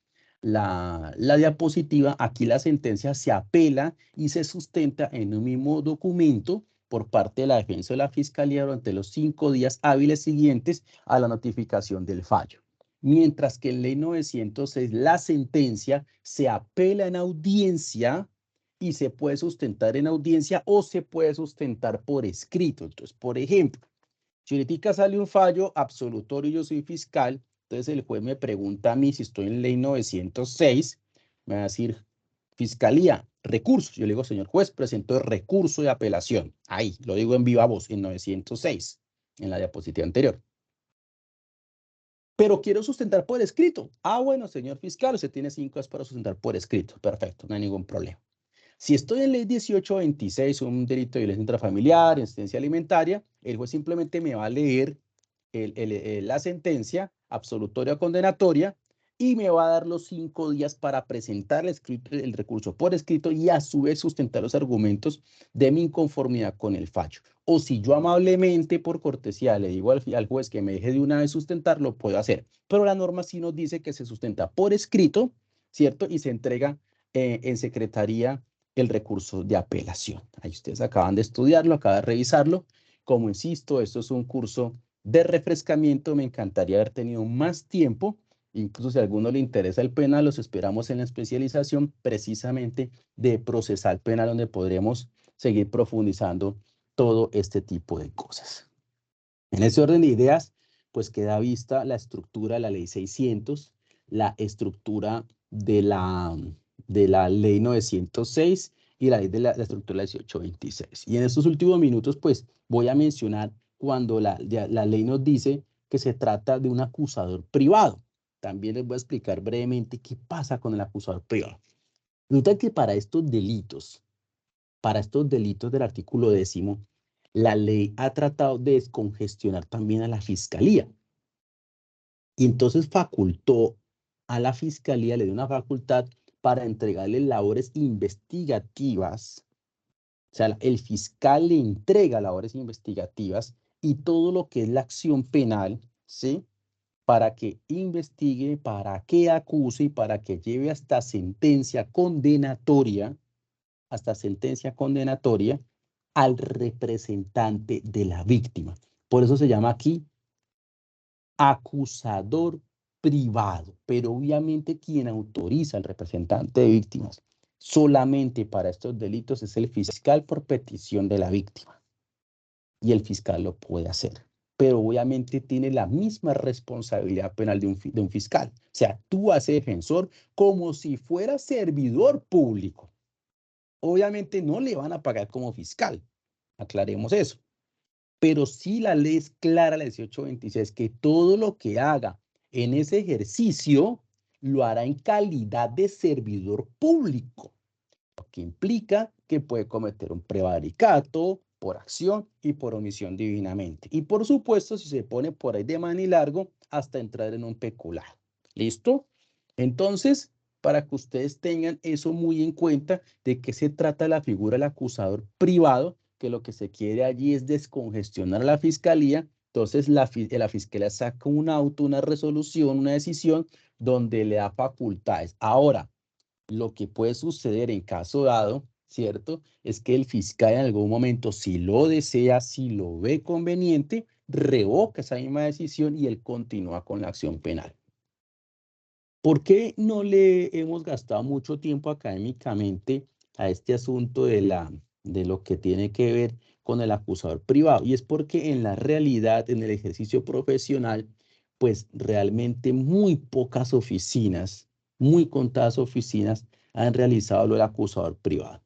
diapositiva. Aquí la sentencia se apela y se sustenta en un mismo documento por parte de la defensa de la fiscalía durante los 5 días hábiles siguientes a la notificación del fallo. Mientras que en ley 906 la sentencia se apela en audiencia y se puede sustentar en audiencia o se puede sustentar por escrito. Entonces, por ejemplo, si ahorita sale un fallo absolutorio y yo soy fiscal, entonces el juez me pregunta a mí si estoy en ley 906, me va a decir, fiscalía, recursos. Yo le digo, señor juez, presento el recurso de apelación. Ahí, lo digo en viva voz, en 906, en la diapositiva anterior. Pero quiero sustentar por escrito. Ah, bueno, señor fiscal, usted tiene 5 días para sustentar por escrito. Perfecto, no hay ningún problema. Si estoy en ley 1826, un delito de violencia intrafamiliar, asistencia alimentaria, el juez simplemente me va a leer la sentencia absolutoria o condenatoria y me va a dar los 5 días para presentar el recurso por escrito y a su vez sustentar los argumentos de mi inconformidad con el fallo. O si yo amablemente, por cortesía, le digo al juez que me deje de una vez sustentar, lo puedo hacer. Pero la norma sí nos dice que se sustenta por escrito, ¿cierto? Y se entrega en secretaría el recurso de apelación. Ahí ustedes acaban de estudiarlo, acaban de revisarlo. Como insisto, esto es un curso de refrescamiento. Me encantaría haber tenido más tiempo. Incluso si a alguno le interesa el penal, los esperamos en la especialización precisamente de procesal penal, donde podremos seguir profundizando todo este tipo de cosas. En ese orden de ideas, pues queda vista la estructura de la ley 600, la estructura de la ley 906 y la ley de la estructura de la 1826. Y en estos últimos minutos, pues voy a mencionar cuando la ley nos dice que se trata de un acusador privado. También les voy a explicar brevemente qué pasa con el acusador privado. Resulta que para estos delitos del artículo 10º, la ley ha tratado de descongestionar también a la fiscalía. Y entonces facultó a la fiscalía, le dio una facultad para entregarle labores investigativas. O sea, el fiscal le entrega labores investigativas y todo lo que es la acción penal, ¿sí? Para que investigue, para que acuse y para que lleve hasta sentencia condenatoria al representante de la víctima. Por eso se llama aquí acusador privado, pero obviamente quien autoriza al representante de víctimas solamente para estos delitos es el fiscal por petición de la víctima. Y el fiscal lo puede hacer, pero obviamente tiene la misma responsabilidad penal de un fiscal. O sea, actúa ese defensor como si fuera servidor público. Obviamente no le van a pagar como fiscal, aclaremos eso. Pero sí la ley es clara, la 1826, que todo lo que haga en ese ejercicio lo hará en calidad de servidor público, lo que implica que puede cometer un prevaricato por acción y por omisión divinamente. Y por supuesto, si se pone por ahí de manilargo, hasta entrar en un peculado. ¿Listo? Entonces, para que ustedes tengan eso muy en cuenta, de qué se trata la figura del acusador privado, que lo que se quiere allí es descongestionar a la fiscalía. Entonces, la fiscalía saca un auto, una resolución, una decisión donde le da facultades. Ahora, lo que puede suceder en caso dado, ¿cierto? Es que el fiscal en algún momento, si lo desea, si lo ve conveniente, revoca esa misma decisión y él continúa con la acción penal. ¿Por qué no le hemos gastado mucho tiempo académicamente a este asunto de lo que tiene que ver con el acusador privado? Y es porque en la realidad, en el ejercicio profesional, pues realmente muy pocas oficinas, muy contadas oficinas han realizado lo del acusador privado.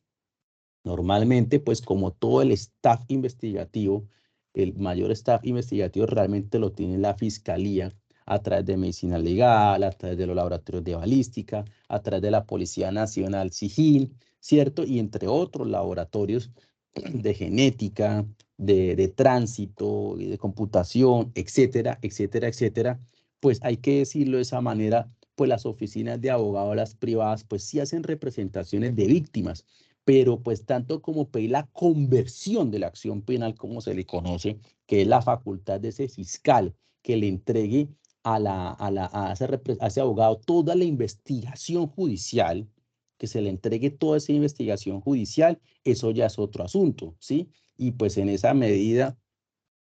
Normalmente, pues como todo el staff investigativo, el mayor staff investigativo realmente lo tiene la fiscalía a través de medicina legal, a través de los laboratorios de balística, a través de la Policía Nacional SIGIN, ¿cierto? Y entre otros laboratorios de genética, de tránsito, de computación, etcétera, etcétera, etcétera. Pues hay que decirlo de esa manera, pues las oficinas de abogados, las privadas, pues sí hacen representaciones de víctimas, pero pues tanto como pedir la conversión de la acción penal, como se le conoce, que es la facultad de ese fiscal que le entregue a ese abogado toda la investigación judicial, que se le entregue toda esa investigación judicial, eso ya es otro asunto, ¿sí? Y pues en esa medida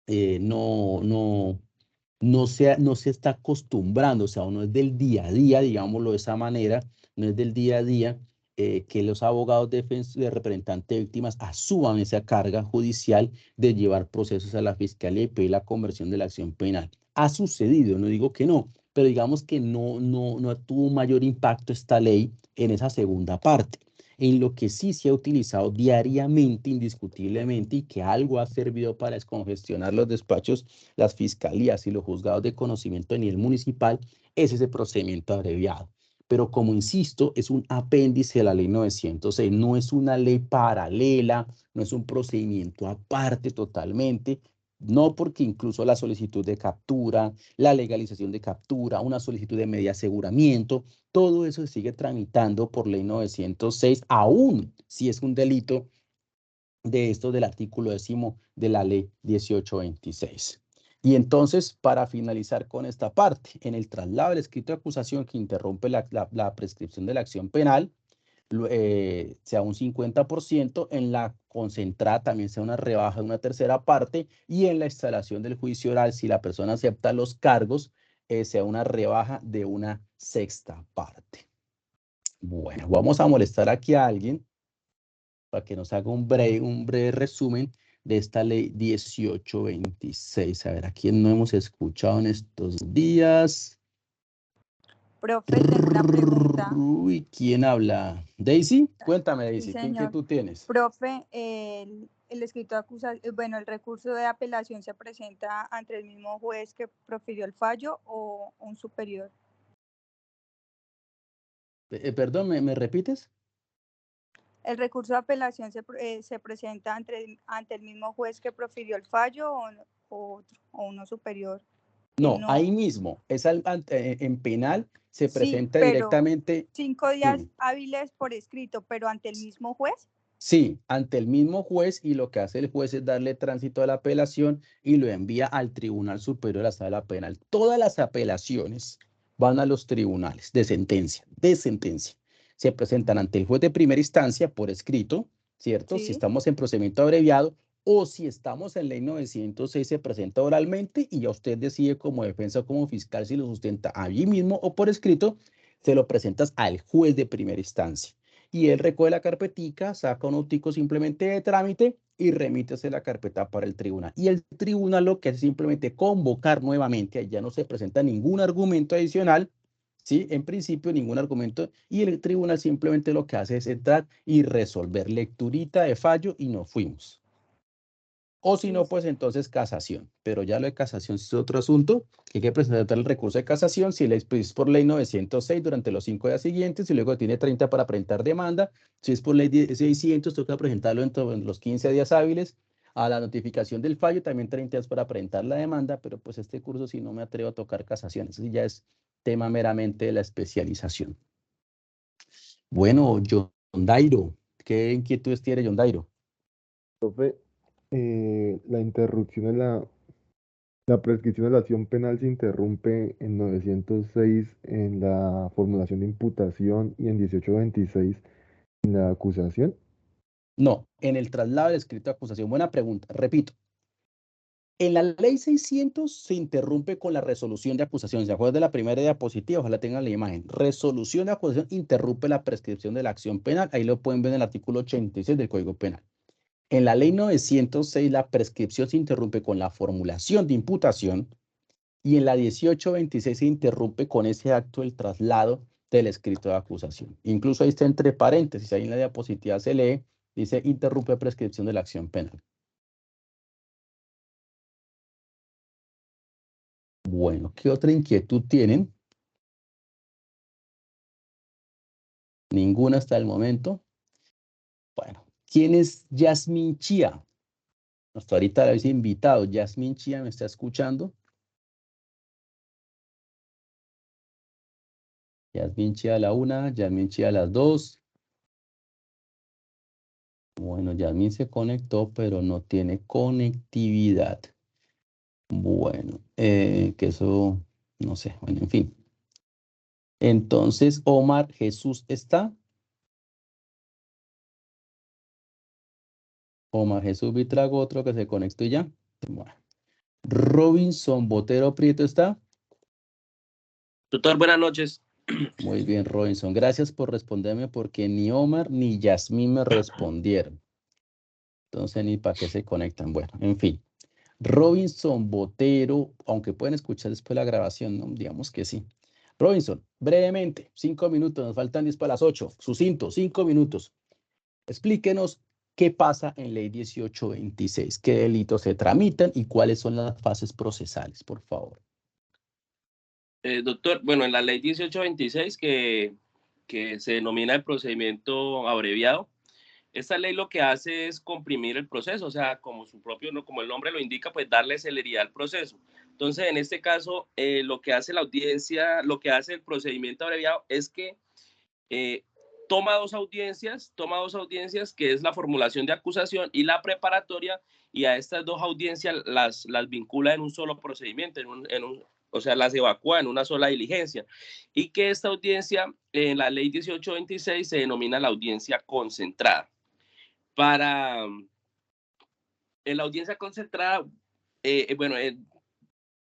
no se está acostumbrando, o sea, no es del día a día, digámoslo de esa manera, no es del día a día que los abogados de representantes de víctimas asuman esa carga judicial de llevar procesos a la fiscalía y pedir la conversión de la acción penal. Ha sucedido, no digo que no, pero digamos que no tuvo mayor impacto esta ley en esa segunda parte. En lo que sí se ha utilizado diariamente, indiscutiblemente, y que algo ha servido para descongestionar los despachos, las fiscalías y los juzgados de conocimiento a nivel municipal, es ese procedimiento abreviado. Pero como insisto, es un apéndice de la ley 906, no es una ley paralela, no es un procedimiento aparte totalmente, no, porque incluso la solicitud de captura, la legalización de captura, una solicitud de medida de aseguramiento, todo eso se sigue tramitando por ley 906, aún si es un delito de esto del artículo 10º de la ley 1826. Y entonces, para finalizar con esta parte, en el traslado del escrito de acusación que interrumpe la prescripción de la acción penal, sea un 50%, en la concentrada también sea una rebaja de una tercera parte, y en la instalación del juicio oral, si la persona acepta los cargos, sea una rebaja de una sexta parte. Bueno, vamos a molestar aquí a alguien para que nos haga un breve resumen de esta ley 1826. A ver, ¿a quién no hemos escuchado en estos días? Profe, tengo una pregunta. Uy, ¿quién habla? ¿Daisy? Cuéntame, Daisy, Sí, ¿qué señor. inquietud tienes? Profe, el escrito de acusación, bueno, el recurso de apelación se presenta ante el mismo juez que profirió el fallo o un superior. Perdón, ¿me repites? El recurso de apelación se presenta ante el mismo juez que profirió el fallo o uno superior. No, ahí mismo, es en penal se presenta pero directamente. 5 días hábiles por escrito, pero ante el mismo juez. Sí, ante el mismo juez, y lo que hace el juez es darle tránsito a la apelación y lo envía al Tribunal Superior a la Sala Penal. Todas las apelaciones van a los tribunales de sentencia. Se presentan ante el juez de primera instancia por escrito, ¿cierto? Sí. Si estamos en procedimiento abreviado, o si estamos en ley 906 se presenta oralmente y ya usted decide como defensa o como fiscal si lo sustenta allí mismo o por escrito, se lo presentas al juez de primera instancia. Y él recoge la carpetica, saca un notico simplemente de trámite y remítese la carpeta para el tribunal. Y el tribunal lo que hace es simplemente convocar nuevamente, ya no se presenta ningún argumento adicional, ¿sí? En principio ningún argumento, y el tribunal simplemente lo que hace es entrar y resolver lecturita de fallo y nos fuimos. O si no, pues entonces casación. Pero ya lo de casación es otro asunto, que hay que presentar el recurso de casación si es por ley 906 durante los 5 días siguientes y luego tiene 30 para presentar demanda. Si es por ley 600, toca presentarlo en los 15 días hábiles. A la notificación del fallo también 30 días para presentar la demanda, pero pues este curso sí no me atrevo a tocar casación. Eso sí ya es tema meramente de la especialización. Bueno, John Dairo, ¿qué inquietudes tiene John Dairo? Profe, la interrupción de la prescripción de la acción penal se interrumpe en 906 en la formulación de imputación y en 1826 en la acusación. No, en el traslado del escrito de acusación. Buena pregunta. Repito. En la ley 600 se interrumpe con la resolución de acusación. ¿Se acuerdan de la primera diapositiva? Ojalá tengan la imagen. Resolución de acusación interrumpe la prescripción de la acción penal. Ahí lo pueden ver en el artículo 86 del Código Penal. En la ley 906 la prescripción se interrumpe con la formulación de imputación y en la 1826 se interrumpe con ese acto del traslado del escrito de acusación. Incluso ahí está entre paréntesis, ahí en la diapositiva se lee, dice interrumpe prescripción de la acción penal. Bueno, ¿qué otra inquietud tienen? Ninguna hasta el momento. Bueno, ¿quién es Yasmín Chía? Hasta ahorita la habéis invitado. Yasmín Chía, ¿me está escuchando? Yasmín Chía a la 1, Yasmín Chía a las 2. Bueno, Yasmín se conectó, pero no tiene conectividad. Bueno, que eso, no sé, bueno, en fin. Entonces, Omar Jesús está. Omar Jesús Vitrago, otro que se conectó y ya. Bueno. Robinson Botero Prieto está. Doctor, buenas noches. Muy bien, Robinson. Gracias por responderme porque ni Omar ni Yasmín me respondieron. Entonces, ni para qué se conectan. Bueno, en fin. Robinson Botero, aunque pueden escuchar después la grabación, ¿no? Digamos que sí. Robinson, brevemente, 5 minutos, nos faltan 10 para las 8. Sucinto, 5 minutos. Explíquenos qué pasa en Ley 1826, qué delitos se tramitan y cuáles son las fases procesales, por favor. Doctor, bueno, en la Ley 1826, que se denomina el procedimiento abreviado, esta ley lo que hace es comprimir el proceso, o sea, como como el nombre lo indica, pues darle celeridad al proceso. Entonces, en este caso, lo que hace la audiencia, lo que hace el procedimiento abreviado es que toma dos audiencias, que es la formulación de acusación y la preparatoria, y a estas dos audiencias las vincula en un solo procedimiento, o sea, las evacúa en una sola diligencia, y que esta audiencia en la ley 1826 se denomina la audiencia concentrada. En la audiencia concentrada,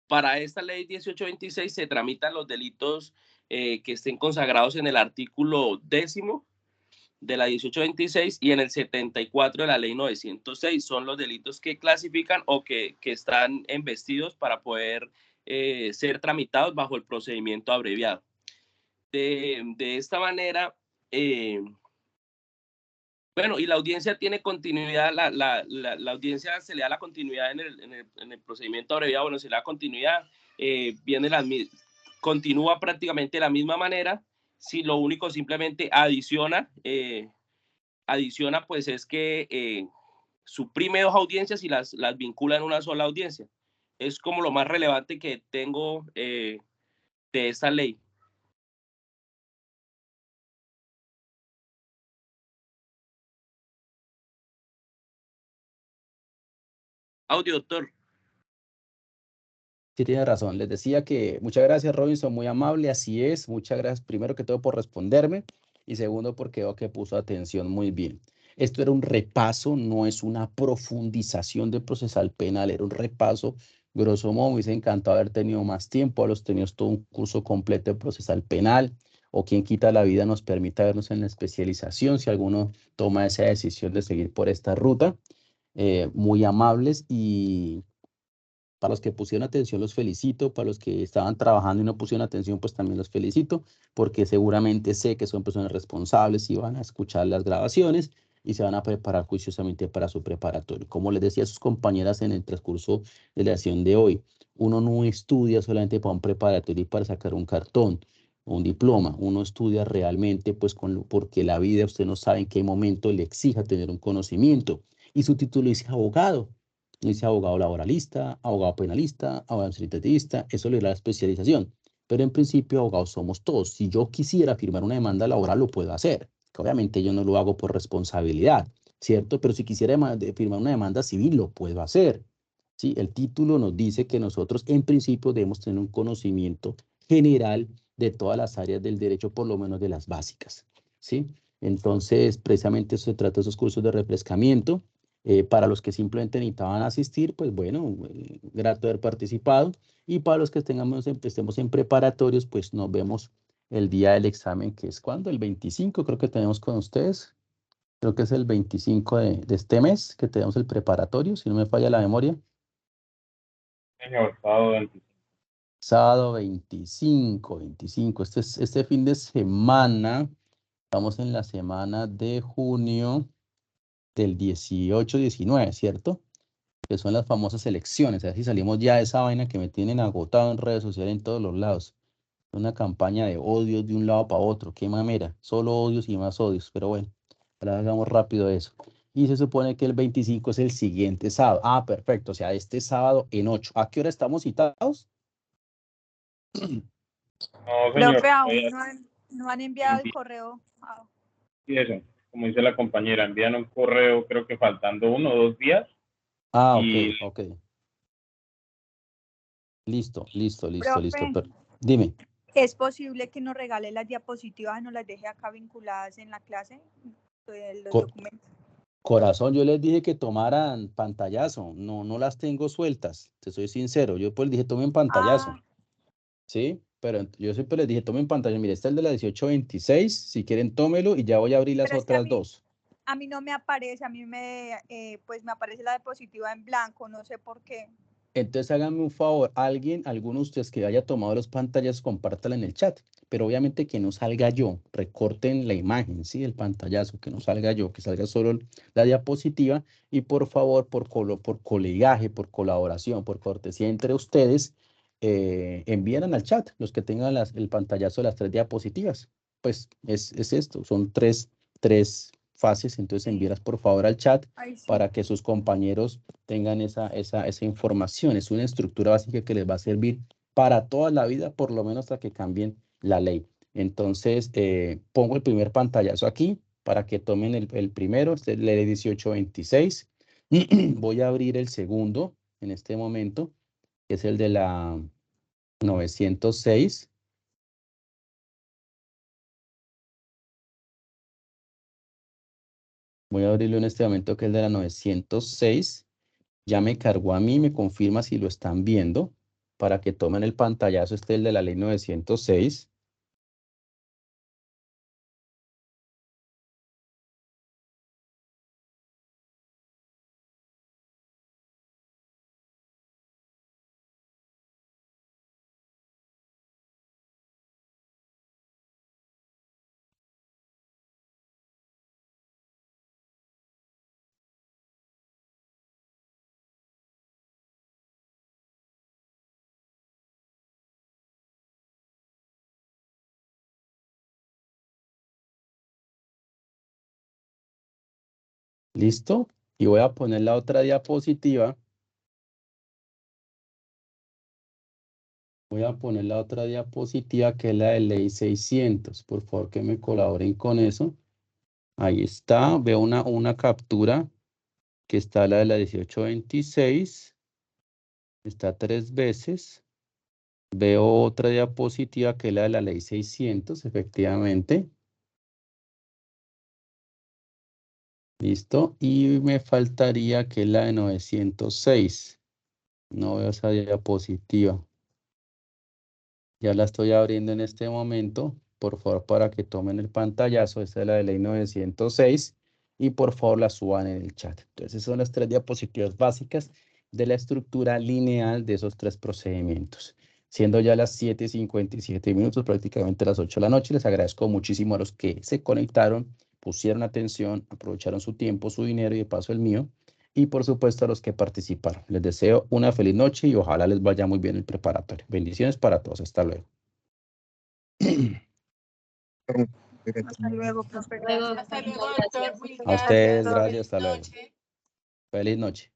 para esta ley 1826 se tramitan los delitos que estén consagrados en el artículo 10º de la 1826 y en el 74 de la ley 906. Son los delitos que clasifican o que están embestidos para poder ser tramitados bajo el procedimiento abreviado. De esta manera, bueno, y la audiencia tiene continuidad, la audiencia se le da la continuidad en el procedimiento abreviado, bueno, se le da continuidad, continúa prácticamente de la misma manera, si lo único simplemente adiciona, pues es que suprime dos audiencias y las vincula en una sola audiencia. Es como lo más relevante que tengo de esta ley. Audio, doctor. Sí, tiene razón. Les decía que muchas gracias, Robinson, muy amable, así es. Muchas gracias, primero que todo, por responderme y segundo, porque veo que puso atención muy bien. Esto era un repaso, no es una profundización de procesal penal, era un repaso. Grosso modo, me hubiese encantado haber tenido más tiempo, haberlos tenido todo un curso completo de procesal penal, o quien quita la vida nos permita vernos en la especialización, si alguno toma esa decisión de seguir por esta ruta. Muy amables, y para los que pusieron atención los felicito, para los que estaban trabajando y no pusieron atención pues también los felicito, porque seguramente sé que son personas responsables y van a escuchar las grabaciones, y se van a preparar juiciosamente para su preparatorio. Como les decía a sus compañeras en el transcurso de la sesión de hoy, uno no estudia solamente para un preparatorio y para sacar un cartón o un diploma, uno estudia realmente pues porque la vida usted no sabe en qué momento le exija tener un conocimiento, y su título dice abogado. Dice abogado laboralista, abogado penalista, abogado administrativista, eso le da la especialización. Pero en principio abogados somos todos. Si yo quisiera firmar una demanda laboral, lo puedo hacer. Que obviamente yo no lo hago por responsabilidad, ¿cierto? Pero si quisiera firmar una demanda civil, lo puedo hacer. ¿Sí? El título nos dice que nosotros en principio debemos tener un conocimiento general de todas las áreas del derecho, por lo menos de las básicas, ¿sí? Entonces, precisamente eso se trata de esos cursos de refrescamiento. Para los que simplemente necesitaban asistir, pues bueno, grato haber participado. Y para los que estemos en preparatorios, pues nos vemos el día del examen, que es cuando, el 25, creo que tenemos con ustedes. Creo que es el 25 de este mes que tenemos el preparatorio, si no me falla la memoria. Señor, sábado 25. Sábado 25. Este fin de semana, estamos en la semana de junio del 18-19, ¿cierto? Que son las famosas elecciones. A ver si salimos ya de esa vaina que me tienen agotado en redes sociales en todos los lados. Una campaña de odios de un lado para otro. Qué mamera. Solo odios y más odios. Pero bueno, ahora hagamos rápido eso. Y se supone que el 25 es el siguiente sábado. Ah, perfecto. O sea, este sábado en 8. ¿A qué hora estamos citados? No, señor. Profe, aún no han enviado el correo. Sí, eso, como dice la compañera, envían un correo, creo que faltando 1 o 2 días. Ah, y... ok. Listo. Profe, Dime. ¿es posible que nos regale las diapositivas y nos las deje acá vinculadas en la clase? Los documentos. Corazón, yo les dije que tomaran pantallazo, no las tengo sueltas, te soy sincero, yo pues les dije tomen pantallazo, ¿sí? Pero yo siempre les dije tomen pantallazo, mire, está el de la 1826, si quieren tómelo y ya voy a abrir las otras dos. A mí no me aparece, pues me aparece la diapositiva en blanco, no sé por qué. Entonces háganme un favor, alguno de ustedes que haya tomado los pantallas, compártala en el chat, pero obviamente que no salga yo, recorten la imagen, ¿sí? El pantallazo, que no salga yo, que salga solo la diapositiva, y por favor, por colegaje, por colaboración, por cortesía entre ustedes, envíen al chat los que tengan el pantallazo de las 3 diapositivas. Pues es esto, son tres fases, entonces envíalas por favor al chat para que sus compañeros tengan esa información. Es una estructura básica que les va a servir para toda la vida, por lo menos hasta que cambien la ley. Entonces, pongo el primer pantallazo aquí para que tomen el primero, este es la ley 1826. Voy a abrir el segundo en este momento, que es el de la 906. Voy a abrirlo en este momento, que es el de la 906. Ya me cargó a mí, me confirma si lo están viendo, para que tomen el pantallazo, este es el de la ley 906. ¿Listo? Y voy a poner la otra diapositiva. Voy a poner la otra diapositiva, que es la de ley 600. Por favor, que me colaboren con eso. Ahí está. Veo una captura, que está la de la 1826. Está 3 veces. Veo otra diapositiva, que es la de la ley 600, efectivamente. Listo. Y me faltaría, que es la de 906. No veo esa diapositiva. Ya la estoy abriendo en este momento. Por favor, para que tomen el pantallazo. Esta es la de ley 906. Y por favor la suban en el chat. Entonces son las 3 diapositivas básicas de la estructura lineal de esos 3 procedimientos. Siendo ya las 7:57 minutos, prácticamente las 8 de la noche, les agradezco muchísimo a los que se conectaron pusieron atención, aprovecharon su tiempo, su dinero y de paso el mío. Y por supuesto a los que participaron. Les deseo una feliz noche y ojalá les vaya muy bien el preparatorio. Bendiciones para todos. Hasta luego. Hasta luego, profe. Hasta luego, doctor. Muy A ustedes, gracias. gracias. Hasta Feliz luego. noche. Feliz noche.